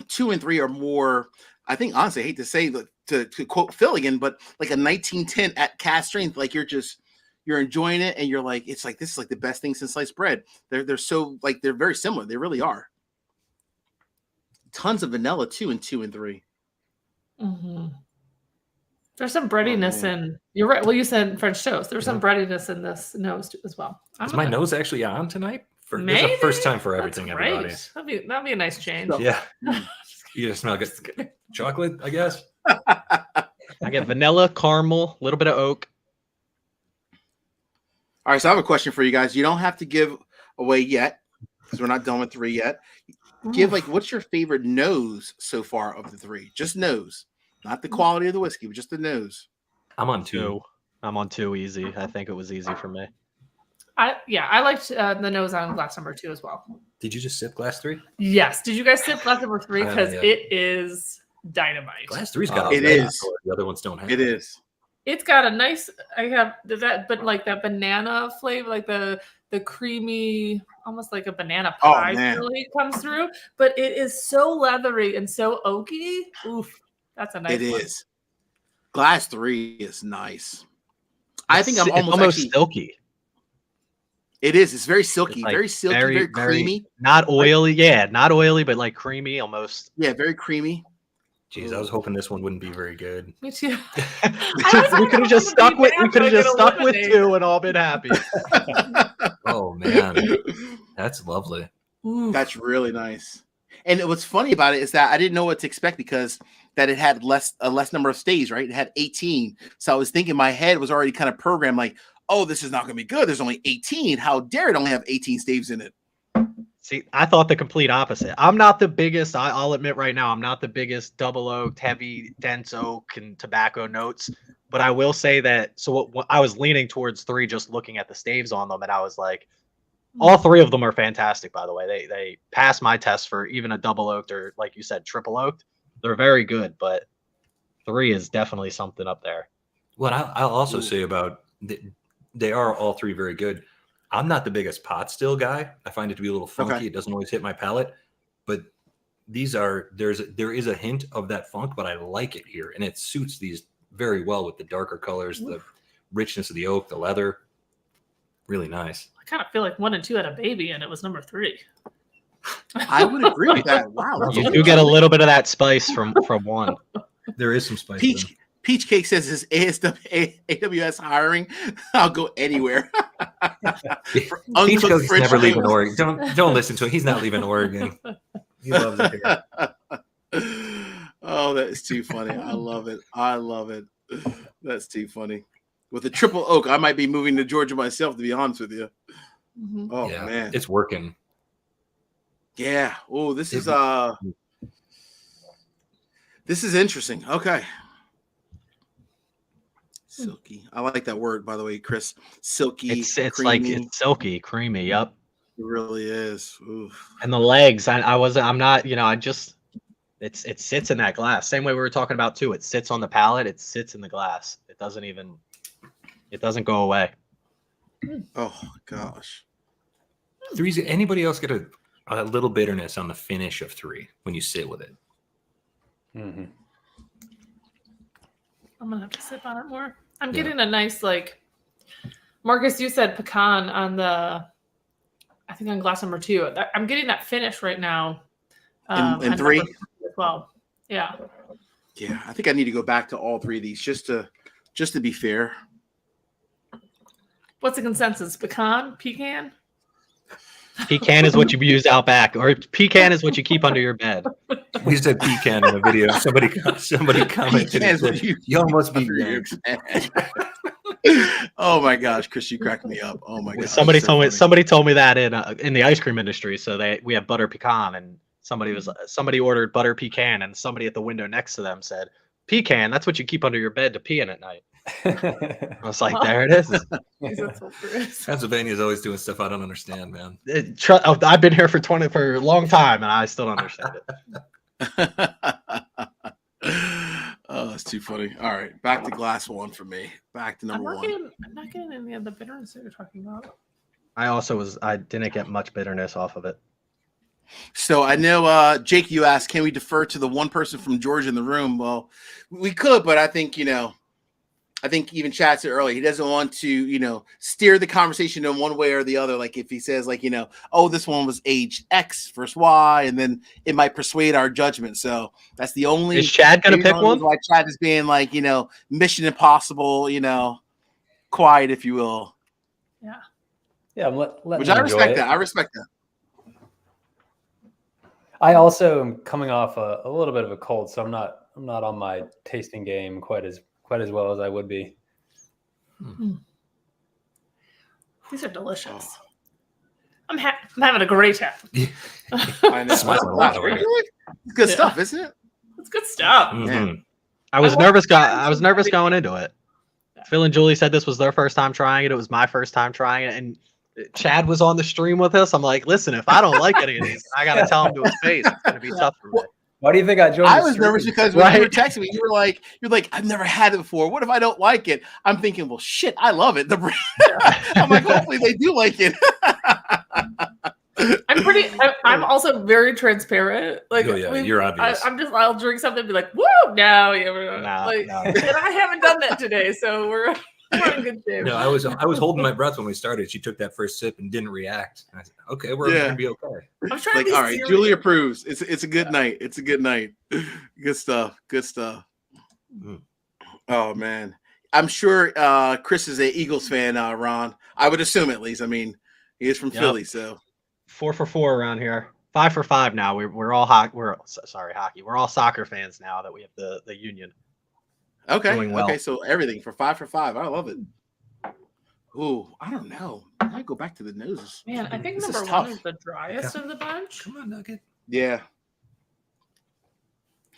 2 and 3 are more, I think, honestly, I hate to say to quote Phil again, but like a 1910 at cast strength, like you're enjoying it and you're like, it's like, this is like the best thing since sliced bread. They're so like, they're very similar. They really are. Tons of vanilla too in 2 and 3. Mm-hmm. There's some breadiness man. in. You're right. Well, you said French toast. There's some breadiness in this nose as well. Is my nose actually on tonight? This is Maybe. the first time for That's everything, great. everybody. That'd be a nice change. Yeah. You just smell good. Chocolate, I guess. I get vanilla, caramel, a little bit of oak. All right, so I have a question for you guys. You don't have to give away yet because we're not done with 3 yet. Give what's your favorite nose so far of the 3? Just nose, not the quality of the whiskey, but just the nose. I'm on 2. I'm on 2 easy. I think it was easy for me. I liked the nose on glass number 2 as well. Did you just sip glass 3? Yes. Did you guys sip glass number 3? Because Yeah. it is dynamite. Glass 3's got a It red is. color the other ones don't have. It is. It's got a nice. I have that, but like that banana flavor, like the creamy, almost like a banana Oh, pie man. really comes through. But it is so leathery and so oaky. Oof, that's a nice. It one. is. Glass 3 is nice. I think I'm It's almost actually, silky. It is. It's very silky, It's like very silky, very creamy. Not oily. Yeah, not oily, but like creamy almost. Yeah, very creamy. Jeez, I was hoping this one wouldn't be very good. Me too. We could have just stuck with 2 and all been happy. Oh man, that's lovely. Ooh. That's really nice. And what's funny about it is that I didn't know what to expect because that it had a less number of stays, right? It had 18. So I was thinking my head was already kind of programmed like, oh, this is not going to be good. There's only 18. How dare it only have 18 staves in it? See, I thought the complete opposite. I'm not the biggest, I'll admit right now, I'm not the biggest double oaked, heavy, dense oak and tobacco notes. But I will say that, so what I was leaning towards 3 just looking at the staves on them. And I was like, all 3 of them are fantastic, by the way. They pass my test for even a double oaked or, like you said, triple oaked. They're very good, but 3 is definitely something up there. Well, I'll also say about they are all 3 very good. I'm not the biggest pot still guy. I find it to be a little funky. Okay. It doesn't always hit my palate, but there is a hint of that funk, but I like it here, and it suits these very well with the darker colors, the richness of the oak, the leather. Really nice. I kind of feel like 1 and 2 had a baby, and it was number 3. I would agree with that. Wow. that's You do get a little bit of that spice from 1. There is some spice. in them. Peach Cake says, is AWS hiring? I'll go anywhere. For Peach uncooked Coke's French never leaving fries. Oregon. Don't listen to him. He's not leaving Oregon. He loves it here. Oh, that is too funny. I love it. I love it. That's too funny. With the triple oak, I might be moving to Georgia myself, to be honest with you. Mhm. Oh, Yeah, man. it's working. Yeah. Oh, this is interesting. Okay. Silky. I like that word, by the way, Chris. Silky. It's creamy. like it's silky, creamy. Yep. It really is. Oof. And the legs, I'm not, I just, it sits in that glass. Same way we were talking about too. It sits on the palate. It sits in the glass. It doesn't go away. Oh gosh. Three's. Anybody else get a little bitterness on the finish of 3 when you sit with it? Mm-hmm. I'm gonna have to sip on it more. I'm getting a nice, like, Marcus, you said pecan on I think on glass number 2. I'm getting that finish right now. In 3 as well. Yeah. Yeah, I think I need to go back to all 3 of these just to be fair. What's the consensus? Pecan? Pecan is what you use out back, or pecan is what you keep under your bed. We said pecan in the video. Somebody commented. Pecan is what you almost be Oh my gosh, Chris, you cracked me up. Oh my god. Somebody told me that in the ice cream industry. So we have butter pecan, and somebody ordered butter pecan, and somebody at the window next to them said, "Pecan, that's what you keep under your bed to pee in at night." I was like, there it is. Pennsylvania's always doing stuff I don't understand, man. I've been here for a long time, and I still don't understand it. Oh, that's too funny. All right, back to glass 1 for me. Back to number 1. I'm not getting any of the bitterness that you're talking about. I didn't get much bitterness off of it. So I know, Jake, you asked, can we defer to the one person from Georgia in the room? Well, we could, but I think, even Chad said earlier, he doesn't want to, steer the conversation in one way or the other. Like if he says oh, this one was age X versus Y, and then it might persuade our judgment. So that's the only. Is Chad going to pick one? Why Chad is being Mission Impossible, quiet, if you will. Yeah. Yeah. Which I respect that. I respect that. I also am coming off a little bit of a cold, so I'm not on my tasting game quite as well as I would be. These are delicious. I'm having a great time. I know. It's good stuff, isn't it? It's good stuff. Mm-hmm. I was nervous going into it. Phil and Julie said this was their first time trying it. It was my first time trying it, and Chad was on the stream with us. I'm like, listen, if I don't like any of these, I gotta tell him to his face. It's gonna be tough for me. Why do you think I joined? I was nervous because when you were texting me, you're like, I've never had it before. What if I don't like it? I'm thinking, well, shit, I love it. I'm like, hopefully they do like it. I'm also very transparent. Like, you're obvious. I'll drink something and be like, whoa, no. And I haven't done that today, so we're in good shape. No, I was holding my breath when we started. She took that first sip and didn't react. I said, okay, we're gonna be okay. I'm trying to be all right, serious. Julie approves. It's a good night. It's a good night. Good stuff. Mm. Oh man. I'm sure Chris is an Eagles fan, Ron. I would assume, at least. I mean, he is from Philly, so 4 for 4 around here. 5 for 5 now. We're all hockey. We're all soccer fans now that we have the union. Okay. Well. Okay. So everything for 5 for 5. I love it. Ooh, I don't know. I might go back to the noses. Man, I think this number is 1 tough. is the driest of the bunch. Come on, Nugget. Yeah.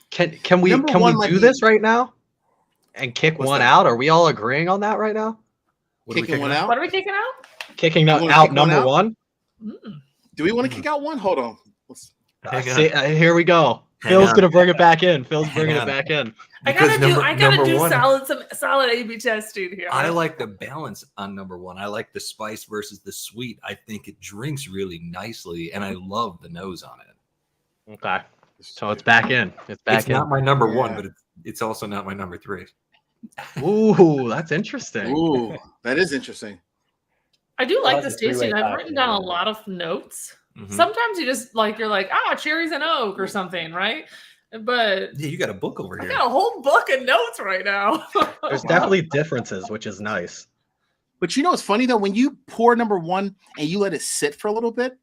Can we do this right now and kick one out? Are we all agreeing on that right now? Kicking one out? What are we kicking out? Kicking out number 1? Do we want to kick out one? Hold on. Here we go. Phil's gonna bring it back in. I gotta do solid A/B testing here. I like the balance on number 1. I like the spice versus the sweet. I think it drinks really nicely, and I love the nose on it. Okay, so it's back in. It's not my number 1, but it's also not my number 3. Ooh, that's interesting. Ooh, that is interesting. I do like this tasting. I've written down a lot of notes. Mm-hmm. Sometimes you just you're like, cherries and oak or something, right? But yeah, you got a book over here. I got a whole book of notes right now. There's definitely differences, which is nice. But it's funny though, when you pour number 1 and you let it sit for a little bit,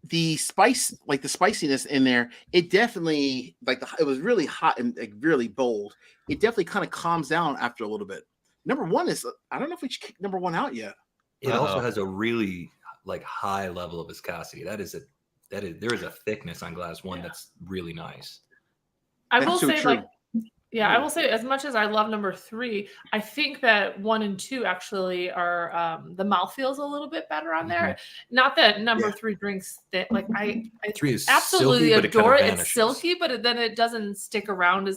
the spice, the spiciness in there, it definitely it was really hot and really bold. It definitely kind of calms down after a little bit. Number 1 is, I don't know if we should kick number 1 out yet. It also has a really high level of viscosity. That is there is a thickness on glass one that's really nice. I That's will so say, true. like, I will say, as much as I love number 3, I think that 1 and 2 actually are the mouthfeel's a little bit better on there. Not that number 3 drinks that like I 3 is absolutely silky, but it kind adore of it. It's vanishes. silky, but then it doesn't stick around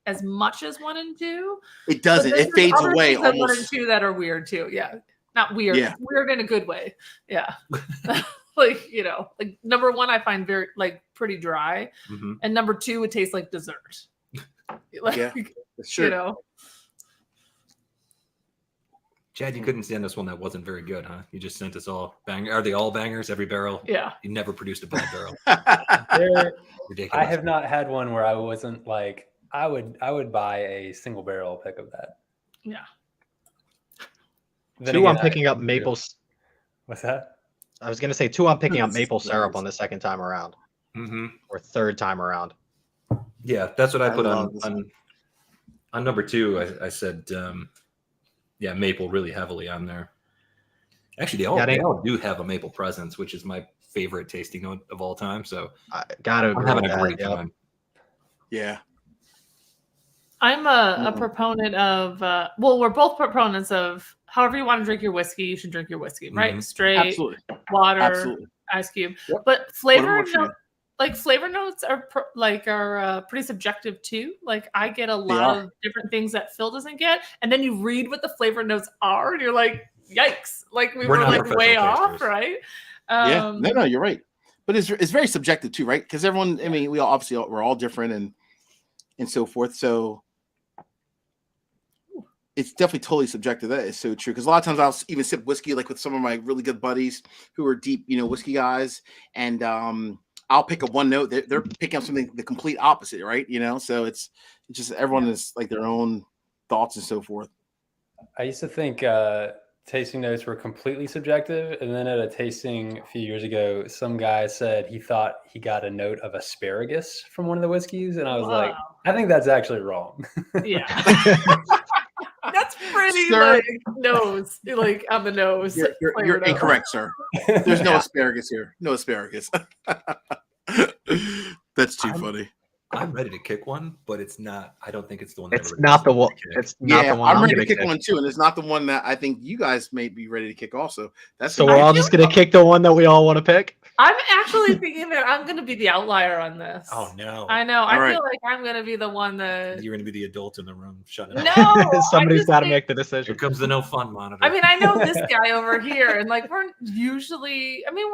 as much as 1 and 2. It doesn't. But It fades other away things that 1 and almost. 2 that are weird too. Yeah, not weird. Yeah. Weird in a good way. Yeah. Like, you know, like number 1 I find very like pretty dry, and number 2 it tastes like dessert. Like, Yeah, that's true. you know. Chad, you couldn't send us one that wasn't very good, huh? You just sent us all bang. Are they all bangers? Every barrel? Yeah. You never produced a bad barrel. Ridiculous. I have not had one where I wasn't like, I would buy a single barrel pick of that. Yeah. Then 2, again, I'm picking up maple. What's that? I was gonna say 2, I'm picking up Nice. maple syrup on the second time around, or third time around. Yeah, that's what I put love this on number 2. I said, maple really heavily on there. Actually, they all do have a maple presence, which is my favorite tasting note of all time. So I gotta I'm agree having with a that. great Yep. time. Yeah. I'm a proponent of well, we're both proponents of however you want to drink your whiskey, you should drink your whiskey, right? Straight, Absolutely. water, Absolutely. ice cube. Yep. But flavor works for you. flavor notes are pretty subjective too. Like I get a lot of different things that Phil doesn't get, and then you read what the flavor notes are, and you're like, yikes! Like we were not like way professional off, tasters. right? Yeah. No, you're right. But it's very subjective too, right? Because everyone, I mean, we're all different and so forth. So it's definitely totally subjective. That is so true. Because a lot of times I'll even sip whiskey like with some of my really good buddies who are deep, whiskey guys, and I'll pick up one note. They're picking up something the complete opposite, right? So it's just everyone is like their own thoughts and so forth. I used to think tasting notes were completely subjective, and then at a tasting a few years ago, some guy said he thought he got a note of asparagus from one of the whiskeys, and I was like, I think that's actually wrong. Yeah. That's pretty Sir. like nose, like on the nose. You're incorrect, sir. There's no asparagus here. No asparagus. That's too funny. I'm ready to kick one, but it's not. I don't think it's the one. It's not the one. It's not the one. I'm ready to kick one too, and it's not the one that I think you guys may be ready to kick also. So we're all just gonna kick the one that we all want to pick. I'm actually thinking that I'm going to be the outlier on this. Oh no! I know. I feel like I'm going to be the one that you're going to be the adult in the room. Shutting up. No, somebody's got to make the decision. Here comes the no fun monitor. I mean, I know this guy over here, and like we're usually. I mean,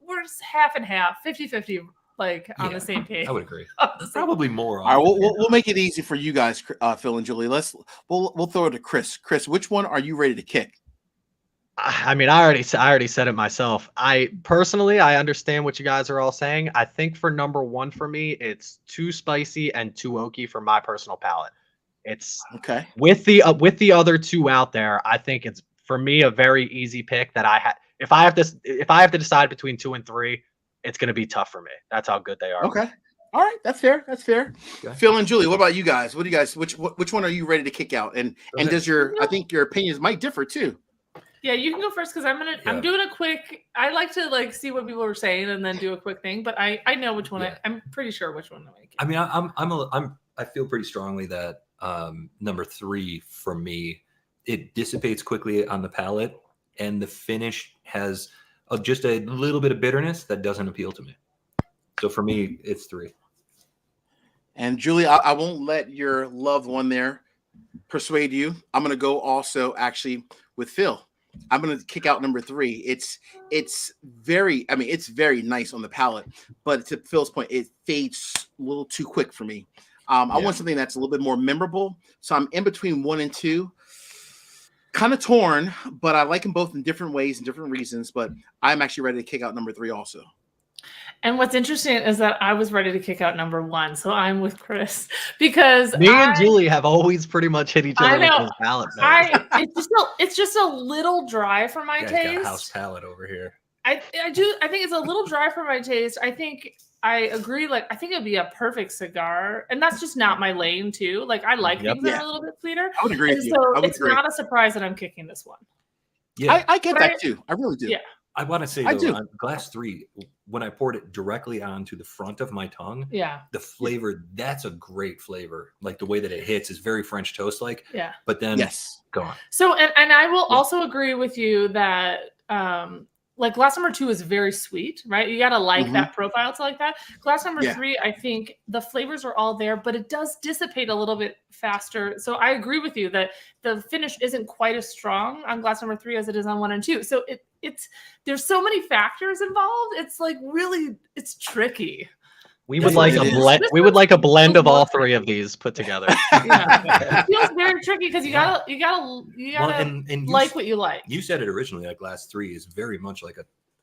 we're just half and half, 50-50, like on the same page. I would agree. Probably more. All right, we'll make it easy for you guys, Phil and Julie. We'll throw it to Chris. Chris, which one are you ready to kick? I mean, I already said it myself. I understand what you guys are all saying. I think for number 1 for me, it's too spicy and too oaky for my personal palate. It's okay with the other 2 out there. I think it's for me a very easy pick that I had. If I have to decide between 2 and 3, it's going to be tough for me. That's how good they are. Okay. All right, that's fair. Okay. Phil and Julie, what about you guys? What do you guys? Which one are you ready to kick out? And does I think your opinions might differ too. Yeah, you can go first because I'm doing a quick. I like to like see what people are saying and then do a quick thing. But I know which one. I'm pretty sure which one I'm making. I mean, I feel pretty strongly that number 3 for me, it dissipates quickly on the palate, and the finish has just a little bit of bitterness that doesn't appeal to me. So for me, it's 3. And Julie, I won't let your loved one there persuade you. I'm going to go also actually with Phil. I'm going to kick out number 3. It's very nice on the palate, but to Phil's point, it fades a little too quick for me. I want something that's a little bit more memorable. So I'm in between 1 and 2, kind of torn, but I like them both in different ways and different reasons, but I'm actually ready to kick out number 3 also. And what's interesting is that I was ready to kick out number 1, so I'm with Chris because me and Julie have always pretty much hit each other with those palates. It's just a little dry for my taste. Got house palate over here. I think it's a little dry for my taste. I think I agree. Like I think it'd be a perfect cigar, and that's just not my lane too. Like I like things that are a little bit sweeter. I would agree with you. So it's not a surprise that I'm kicking this one. Yeah, I get that too. I really do. Yeah. I want to say I though, do. on glass 3, when I poured it directly onto the front of my tongue, Yeah. the flavor, that's a great flavor. Like the way that it hits is very French toast like. Yeah. But then Yes. gone. So, and I will Yeah. also agree with you that, like glass number 2 is very sweet, right? You got to like that profile to like that. Glass number 3, I think the flavors are all there, but it does dissipate a little bit faster. So I agree with you that the finish isn't quite as strong on glass number 3 as it is on 1 and 2. So it's there's so many factors involved. It's like really, it's tricky. We would like a blend. We would like a blend of all 3 of these put together. Yeah. It feels very tricky because you gotta and like what you like. You said it originally, like glass 3 is very much like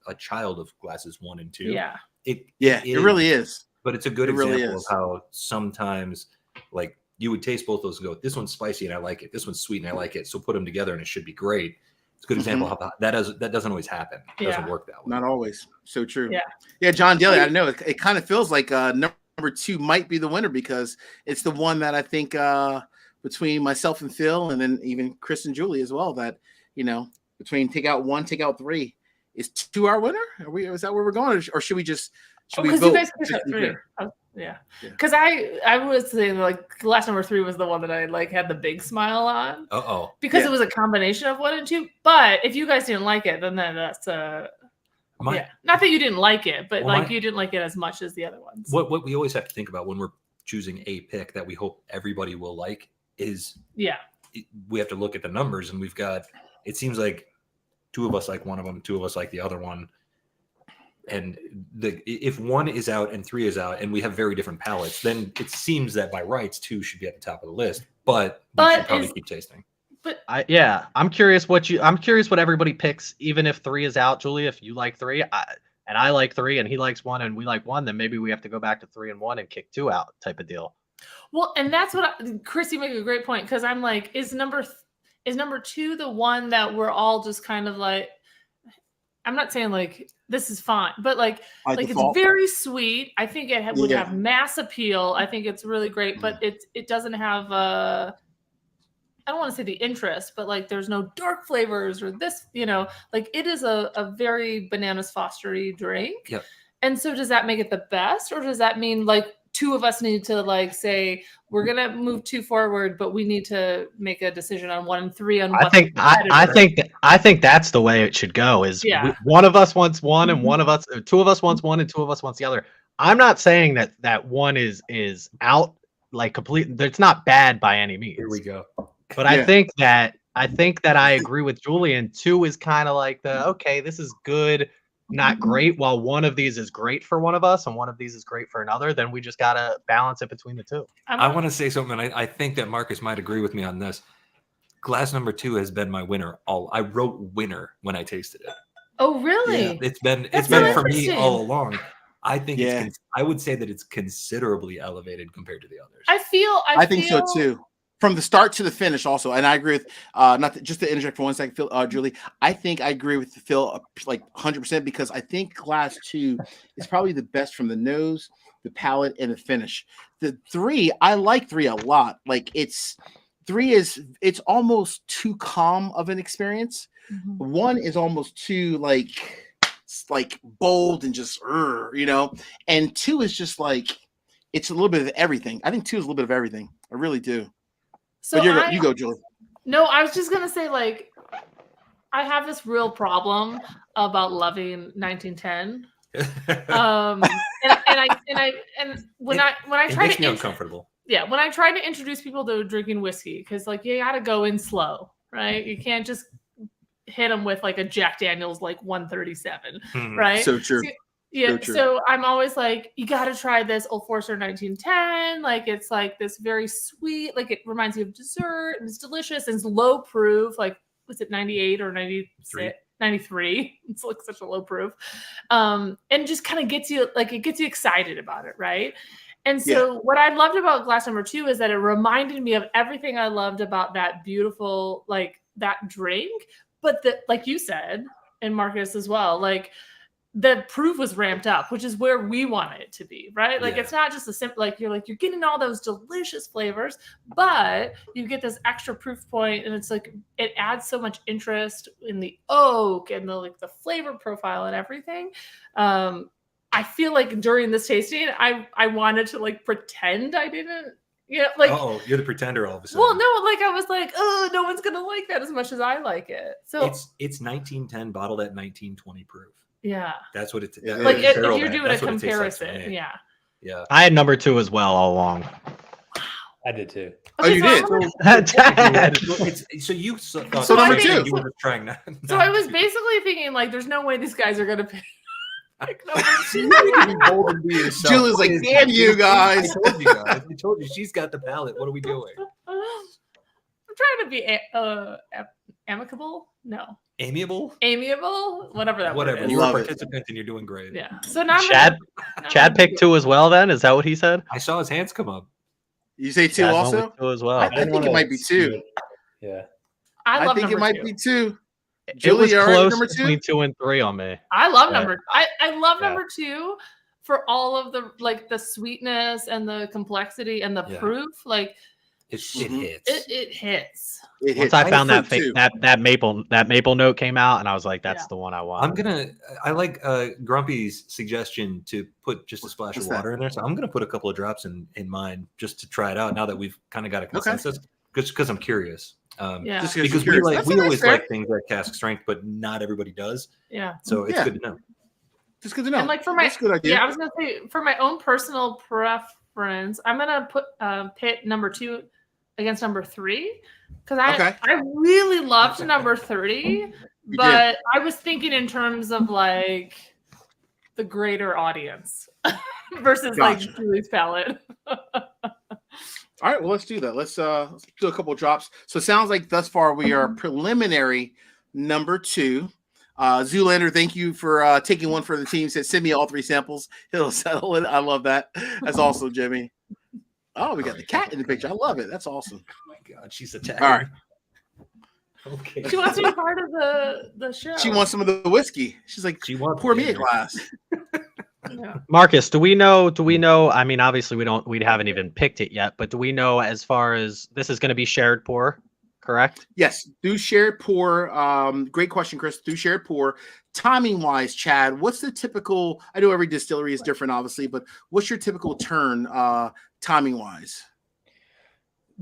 a child of glasses 1 and 2. Yeah. It really is. But it's a good It really example is. of how sometimes like you would taste both those and go, this one's spicy and I like it. This one's sweet and I like it. So put them together and it should be great. It's a good example of how that doesn't always happen. It doesn't work that way. Not always. So true. Yeah. Yeah, John Daly, I know it kind of feels like number 2 might be the winner because it's the one that I think between myself and Phil and then even Chris and Julie as well, that, you know, between take out 1, take out 3, is 2 our winner? Is that where we're going? Or should we just we because vote? you guys picked up 3. Yeah. Because I was saying like glass number 3 was the one that I like had the big smile on. Because it was a combination of 1 and 2. But if you guys didn't like it, then that's not that you didn't like it, but you didn't like it as much as the other ones. What we always have to think about when we're choosing a pick that we hope everybody will like is we have to look at the numbers, and we've got, it seems like 2 of us like one of them, 2 of us like the other one. And if 1 is out and 3 is out and we have very different palates, then it seems that by rights 2 should be at the top of the list, but we should probably keep tasting. But I'm curious what everybody picks, even if 3 is out. Julie, if you like 3 and I like 3 and he likes 1 and we like 1, then maybe we have to go back to 3 and 1 and kick 2 out type of deal. Well, and that's what Chris, you make a great point, because I'm like, is number 2 the one that we're all just kind of like, I'm not saying like this is fine, but like it's very sweet. I think it would have mass appeal. I think it's really great, but it doesn't have I don't want to say the interest, but like there's no dark flavors or this, you know, like it is a very bananas fostery drink. Yep. And so does that make it the best, or does that mean like 2 of us need to like say we're gonna move 2 forward, but we need to make a decision on 1 and 3 on what I think that's the way it should go. Is one of us wants 1 and 2 of us wants 1 and 2 of us wants the other. I'm not saying that 1 is out like complete. It's not bad by any means. Here we go. But I think that I agree with Julian. 2 is kind of like okay, this is good, not great. While 1 of these is great for one of us and 1 of these is great for another, then we just gotta balance it between the 2. I want to say something. I think that Marcus might agree with me on this. Glass number 2 has been my winner. I wrote winner when I tasted it. Oh, really? Yeah, it's been for me all along. I think I would say that it's considerably elevated compared to the others. I think so too. From the start to the finish, also, and I agree with just to interject for 1 second, Phil, Julie. I think I agree with Phil like 100% because I think glass 2 is probably the best from the nose, the palate, and the finish. The 3, I like 3 a lot. Like it's almost too calm of an experience. 1 is almost too like bold and just you know, and 2 is just like it's a little bit of everything. I think 2 is a little bit of everything. I really do. So but you go, Julie. No, I was just gonna say, like, I have this real problem about loving 1910. And when I try makes to me uncomfortable. When I try to introduce people to drinking whiskey, because like you got to go in slow, right? You can't just hit them with like a Jack Daniel's like 137, right? So true. So I'm always like, you got to try this Old Forester 1910. Like it's like this very sweet, like it reminds you of dessert and it's delicious and it's low proof. Like, was it 98 or 96? 93. It's like such a low proof. And just kind of gets you excited about it, right? And so what I loved about glass number 2 is that it reminded me of everything I loved about that beautiful, like that drink. But like you said, and Marcus as well, like the proof was ramped up, which is where we want it to be, right? Like it's not just a simple you're getting all those delicious flavors, but you get this extra proof point, and it's like it adds so much interest in the oak and the flavor profile and everything. I feel like during this tasting, I wanted to pretend I didn't. Yeah, oh, you're the pretender all of a sudden. Well, no, I was like, oh, no one's gonna like that as much as I like it. So it's 1910 bottled at 1920 proof. Yeah, that's what it's if you're doing a comparison. Yeah. I had number 2 as well all along. I did too. Oh, you did? So you thought so number 2. You were trying that. So I was basically thinking there's no way these guys are gonna pick. Julie's like, damn you guys. I told you she's got the palate. What are we doing? I'm trying to be amicable. No. Amiable? Whatever that Whatever. word is. You're a participant and you're doing great. Yeah. So now Chad picked 2 as well then? Is that what he said? I saw his hands come up. You say 2 also? 2 as well. I think it might be 2. Yeah. I think it might be 2. It was Julie, close number between 2 and 3 on me. I love number. I love number 2 for all of the sweetness and the complexity and the proof. It hits. It hits. Once I found that maple note came out, and I was like, that's the one I want. I like Grumpy's suggestion to put just a splash of water in there. So I'm gonna put a couple of drops in mine just to try it out. Now that we've kind of got a consensus, because I'm curious. Just because we always like things like cask strength, but not everybody does. Yeah. So it's good to know. Just good to know. And for my good idea. I was gonna say for my own personal preference, I'm gonna put pit number 2 against number 3 because I really loved number 30, but I was thinking in terms of the greater audience versus Julie's palate. All right, well, let's do that. Let's do a couple of drops. So it sounds like thus far we are preliminary number 2. Zoolander, thank you for taking one for the team. Said send me all 3 samples. He'll settle it. I love that. That's awesome, Jimmy. Oh, we got the cat in the picture. I love it. That's awesome. Oh my God, she's attacking. All right. Okay. She wants to be part of the show. She wants some of the whiskey. She's like, pour me a glass. Yeah. Marcus, do we know? I mean, obviously we haven't even picked it yet, but do we know as far as this is going to be shared pour, correct? Yes, do shared pour. Great question, Chris. Do shared pour. Timing wise, Chad, what's the typical? I know every distillery is different, obviously, but what's your typical turn timing wise?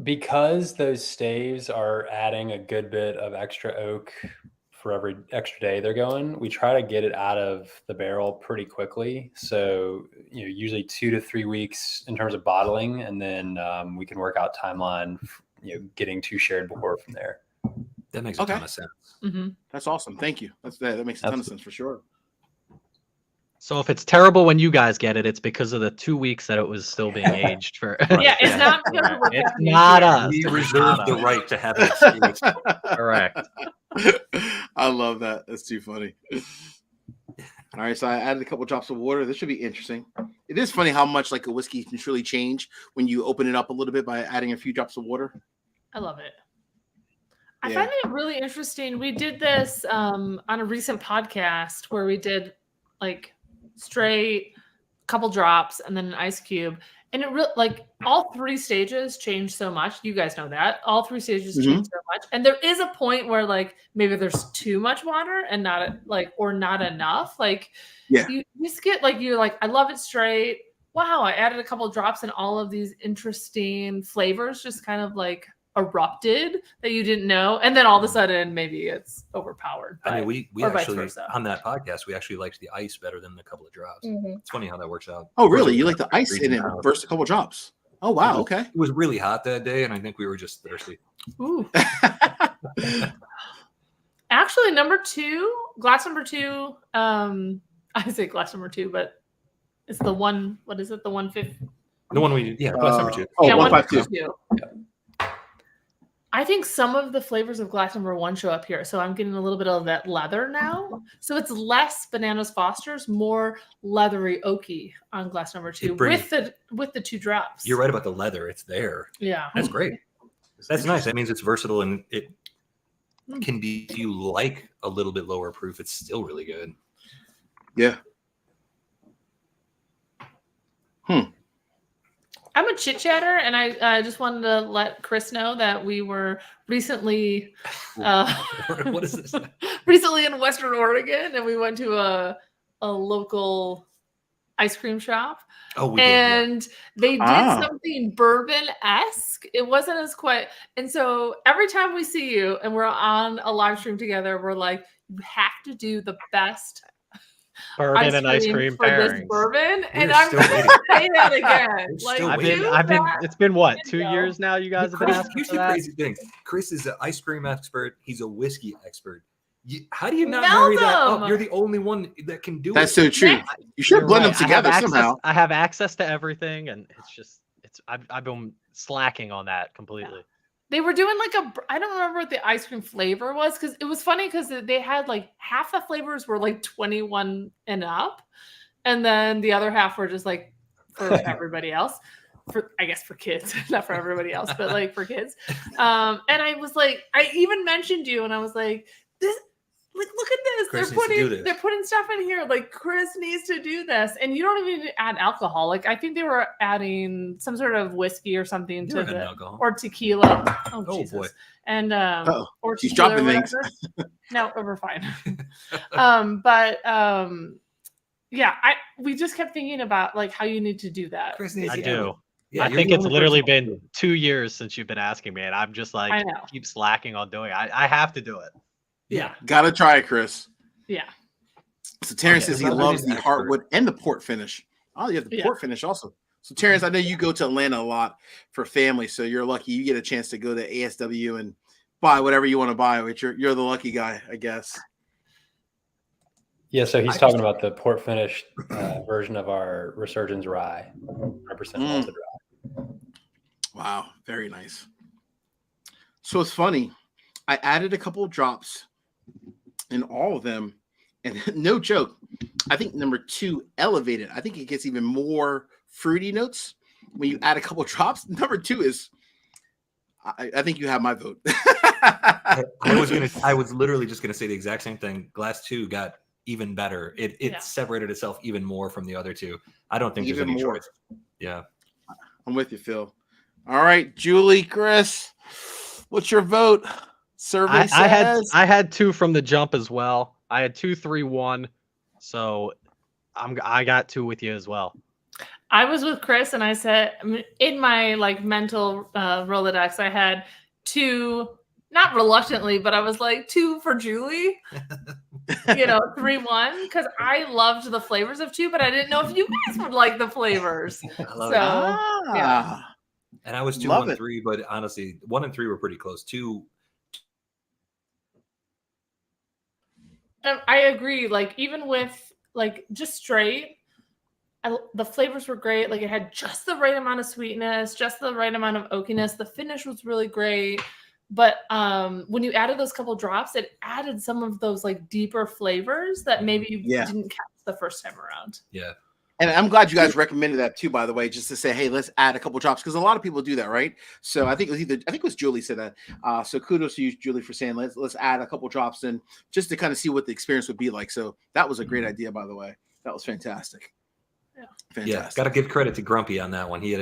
Because those staves are adding a good bit of extra oak for every extra day they're going, we try to get it out of the barrel pretty quickly. So, usually 2 to 3 weeks in terms of bottling, and then we can work out timeline, getting to shared pour from there. That makes a ton of sense. Mm-hmm. That's awesome. Thank you. That makes a ton of sense for sure. So if it's terrible when you guys get it, it's because of the 2 weeks that it was still being aged for. Yeah, it's not. It's not us. We reserve the right to have an experience. Correct. I love that. That's too funny. All right, so I added a couple drops of water. This should be interesting. It is funny how much a whiskey can truly change when you open it up a little bit by adding a few drops of water. I love it. I find it really interesting. We did this on a recent podcast where we did straight couple drops and then an ice cube, and it really all 3 stages change so much. You guys know that all 3 stages change so much, and there is a point where maybe there's too much water and not or not enough. You just get I love it straight. Wow, I added a couple of drops and all of these interesting flavors just kind of erupted that you didn't know, and then all of a sudden maybe it's overpowered. I mean, we actually on that podcast we actually liked the ice better than the couple of drops. It's funny how that works out. Oh, really? You like the ice in it versus a couple of drops? Oh, wow. Okay. It was really hot that day, and I think we were just thirsty. Ooh. Actually, glass number 2. I say glass number 2, but it's the one. What is it? The 150. The one glass number 2. Oh, yeah, 152. I think some of the flavors of glass number 1 show up here. So I'm getting a little bit of that leather now. So it's less Bananas Foster's, more leathery oaky on glass number 2 with the 2 drops. You're right about the leather. It's there. Yeah. That's great. That's nice. That means it's versatile, and it can be, if you like a little bit lower proof, it's still really good. Yeah. I'm a chit chatter, and I just wanted to let Chris know that we were recently, What is this? recently in Western Oregon, and we went to a local ice cream shop. Oh, we did. Yeah. And they did something bourbon-esque. It wasn't as quite. And so every time we see you and we're on a live stream together, we're like, you have to do the best Bourbon and ice cream for this pairings. bourbon. We're And I'm still going waiting. to say that again. We're Like, still I've waiting. been, it's been what, 2 video. years now? You guys have been asking Here's for the that? crazy thing. Chris is an ice cream expert. He's a whiskey expert. How do you not Meld marry that them. up? You're the only one that can do That's it. so true. You should You're blend right. them together somehow. I have access to everything, and I've been slacking on that completely. They were doing like I don't remember what the ice cream flavor was, because it was funny because they had like half the flavors were like 21 and up, and then the other half were just like for everybody else. I guess for kids, not for everybody else, but like for kids. And I was like, I even mentioned you, and I was like, this. Like, look at this. Chris needs to do this. They're putting stuff in here. Like, Chris needs to do this. And you don't even add alcohol. Like, I think they were adding some sort of whiskey or something to the alcohol. or tequila. Oh, Jesus. Boy. And or She's tequila dropping or things. whatever. No, we're fine. Yeah, we just kept thinking about like how you need to do that. Chris needs I to do. Yeah, I you're think the it's only literally person- been 2 years since you've been asking me, and I'm just like, I know. keep slacking on doing it. I have to do it. Yeah. Gotta try it, Chris. Yeah. So Terrence Okay, says he so loves he's the an heartwood and the port finish. Oh, you have the Yeah. port finish also. So Terrence, I know you go to Atlanta a lot for family, so you're lucky. You get a chance to go to ASW and buy whatever you want to buy, which you're the lucky guy, I guess. Yeah, so he's talking about the port finish version of our Resurgence Rye, 100% malted rye. Wow, very nice. So it's funny. I added a couple of drops in all of them, and no joke, I think number 2 elevated. I think it gets even more fruity notes when you add a couple of drops. Number 2 is, I think you have my vote. I was literally just gonna say the exact same thing. Glass 2 got even better. It separated itself even more from the other two. I don't think Even there's any more. choice. Yeah. I'm with you, Phil. All right, Julie, Chris, what's your vote? Survey says I had 2 from the jump as well. I had 2, 3, 1. So I got 2 with you as well. I was with Chris, and I said in my like mental Rolodex, I had 2, not reluctantly, but I was like 2 for Julie, 3, 1, because I loved the flavors of 2, but I didn't know if you guys would like the flavors. I love So it. yeah. And I was 2, Love 1, it. 3, but honestly, 1 and 3 were pretty close. 2. I agree. Like even with like just straight, the flavors were great. Like it had just the right amount of sweetness, just the right amount of oakiness. The finish was really great. But when you added those couple drops, it added some of those like deeper flavors that maybe you didn't catch the first time around. Yeah. And I'm glad you guys recommended that too, by the way, just to say, hey, let's add a couple drops, because a lot of people do that, right? So I think it was Julie said that. So kudos to you, Julie, for saying let's add a couple drops in just to kind of see what the experience would be like. So that was a great idea, by the way. That was fantastic. Yeah. Fantastic. Yeah, got to give credit to Grumpy on that one. He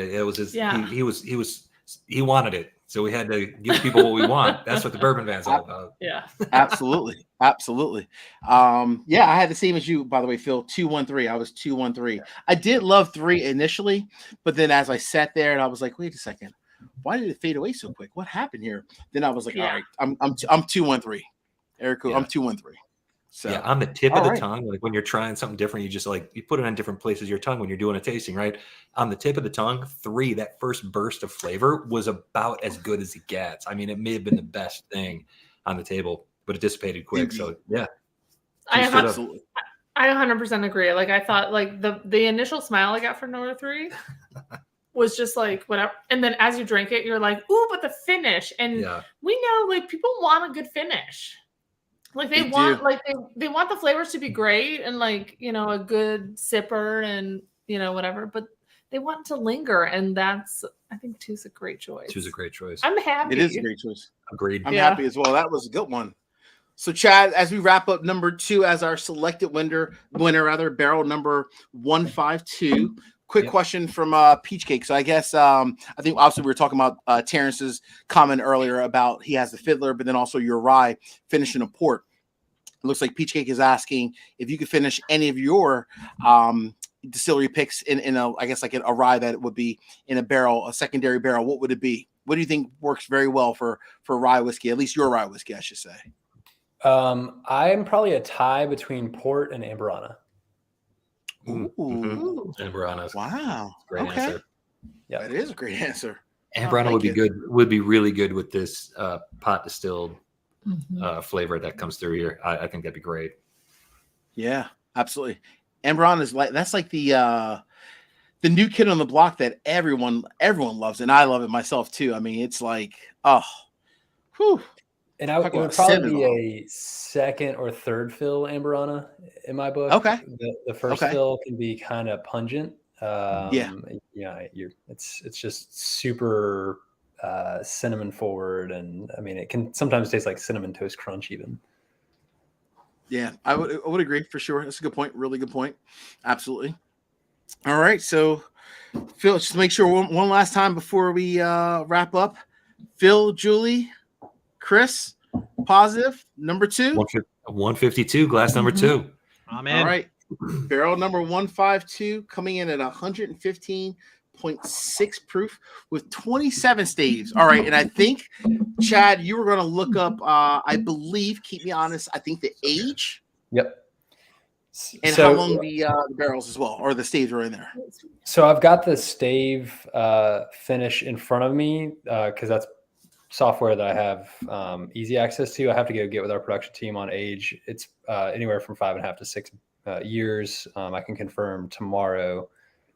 wanted it, so we had to give people what we want. That's what the Bourbon Van's all about. Yeah. Absolutely. Absolutely. Yeah, I had the same as you, by the way, Phil. 2-1-3. I was 2-1-3. I did love 3 initially, but then as I sat there and I was like, wait a second, why did it fade away so quick? What happened here? Then I was like, all right, I'm 2-1-3. Eric, I'm 2-1-3. So yeah, on the tip of the tongue, like when you're trying something different, you just like you put it on different places of your tongue when you're doing a tasting, right? On the tip of the tongue, 3, that first burst of flavor was about as good as it gets. I mean, it may have been the best thing on the table, but it dissipated quick. So yeah, I 100% agree. Like I thought, like the initial smile I got from number 3 was just like whatever, and then as you drink it, you're like, ooh, but the finish, and we know like people want a good finish. Like they want the flavors to be great and like, a good sipper and, whatever, but they want to linger. And I think 2's a great choice. 2's a great choice. I'm happy. It is a great choice. Agreed. I'm happy as well. That was a good one. So, Chad, as we wrap up number 2 as our selected winner, barrel number 152. Quick question from Peach Cake. So, I guess I think obviously we were talking about Terrence's comment earlier about he has the fiddler, but then also your rye finishing a port. It looks like Peach Cake is asking if you could finish any of your distillery picks in a, I guess like a rye that would be in a barrel, a secondary barrel. What would it be? What do you think works very well for rye whiskey? At least your rye whiskey, I should say. I'm probably a tie between port and Amberana. Ooh. Amberana's Wow. great answer. Yeah, That is a great answer. Amberana would be good. Would be really good with this pot distilled flavor that comes through here. I think that'd be great. Yeah, absolutely. Amberana is that's like the new kid on the block that everyone loves, and I love it myself too. I mean, it's like, oh, whew. And it would probably be a second or third fill Amberana in my book. Okay. The first fill can be kind of pungent. It's just super cinnamon forward, and I mean, it can sometimes taste like Cinnamon Toast Crunch even. Yeah, I would agree for sure. That's a good point. Really good point. Absolutely. All right, so Phil, just to make sure one last time before we wrap up, Phil, Julie, Chris, positive number 2, 152, glass number 2. Amen. All right, barrel number 152 coming in at 115.6 proof with 27 staves. All right, and I think Chad, you were going to look up, I believe, keep me honest, I think the age. Yep. And how long the barrels as well, or the staves are in there. So I've got the stave finish in front of me because that's software that I have easy access to. I have to go get with our production team on age. It's anywhere from 5.5 to 6 years. I can confirm tomorrow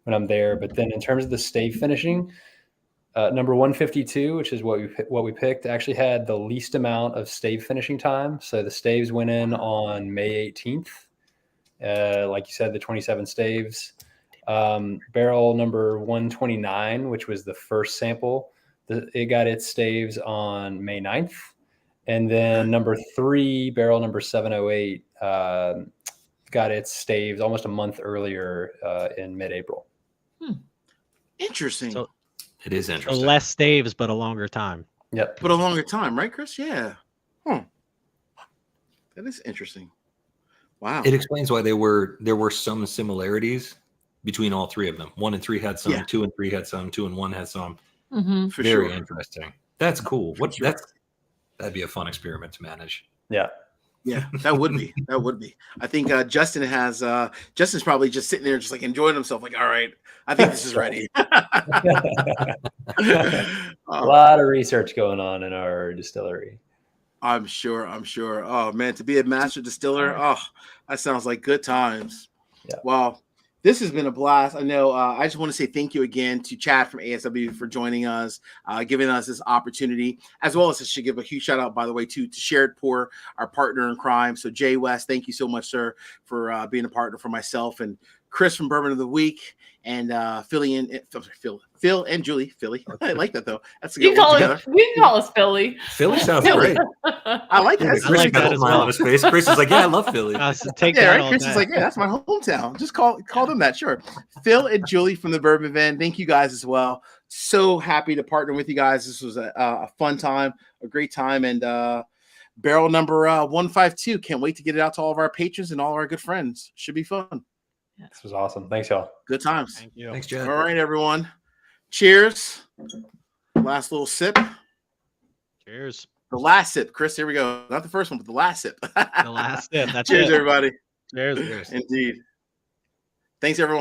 when I'm there. But then in terms of the stave finishing, number 152, which is what we picked, actually had the least amount of stave finishing time. So the staves went in on May 18th. Like you said, the 27 staves. Barrel number 129, which was the first sample, it got its staves on May 9th. And then number 3, barrel number 708, got its staves almost a month earlier in mid-April. Interesting. So, it is interesting. So less staves, but a longer time. Yep. But a longer time, right, Chris? Yeah. That is interesting. Wow. It explains why there were some similarities between all 3 of them. 1 and 3 had some, 2 and 3 had some, 2 and 1 had some. For Very sure. interesting. That's cool. That'd be a fun experiment to manage. Yeah. Yeah, that would be. That would be. I think Justin's probably just sitting there just like enjoying himself. Like, all right, I think this is ready. A lot of research going on in our distillery. I'm sure. Oh man, to be a master distiller, that sounds like good times. Yeah. Well, this has been a blast. I know. I just want to say thank you again to Chad from ASW for joining us, giving us this opportunity, as well as I should give a huge shout out, by the way, to Shared Pour, our partner in crime. So Jay West, thank you so much, sir, for being a partner for myself and Chris from Bourbon of the Week, and Phil and Julie. Philly, I like that though. That's a good one together. We can call us Philly. Philly sounds great. I like that. I like that as well. On his face. Chris is like, yeah, I love Philly. Take Yeah, that right? all Chris day. is like, yeah, that's my hometown. Just call them that. Sure. Phil and Julie from the Bourbon Van, thank you guys as well. So happy to partner with you guys. This was a fun time, a great time, and barrel number 152. Can't wait to get it out to all of our patrons and all our good friends. Should be fun. This was awesome. Thanks, y'all. Good times. Thank you. Thanks, Chad. All right, everyone. Cheers. Last little sip. Cheers. The last sip, Chris. Here we go. Not the first one, but the last sip. The last sip. That's Cheers, it. everybody. Cheers. Indeed. Thanks, everyone.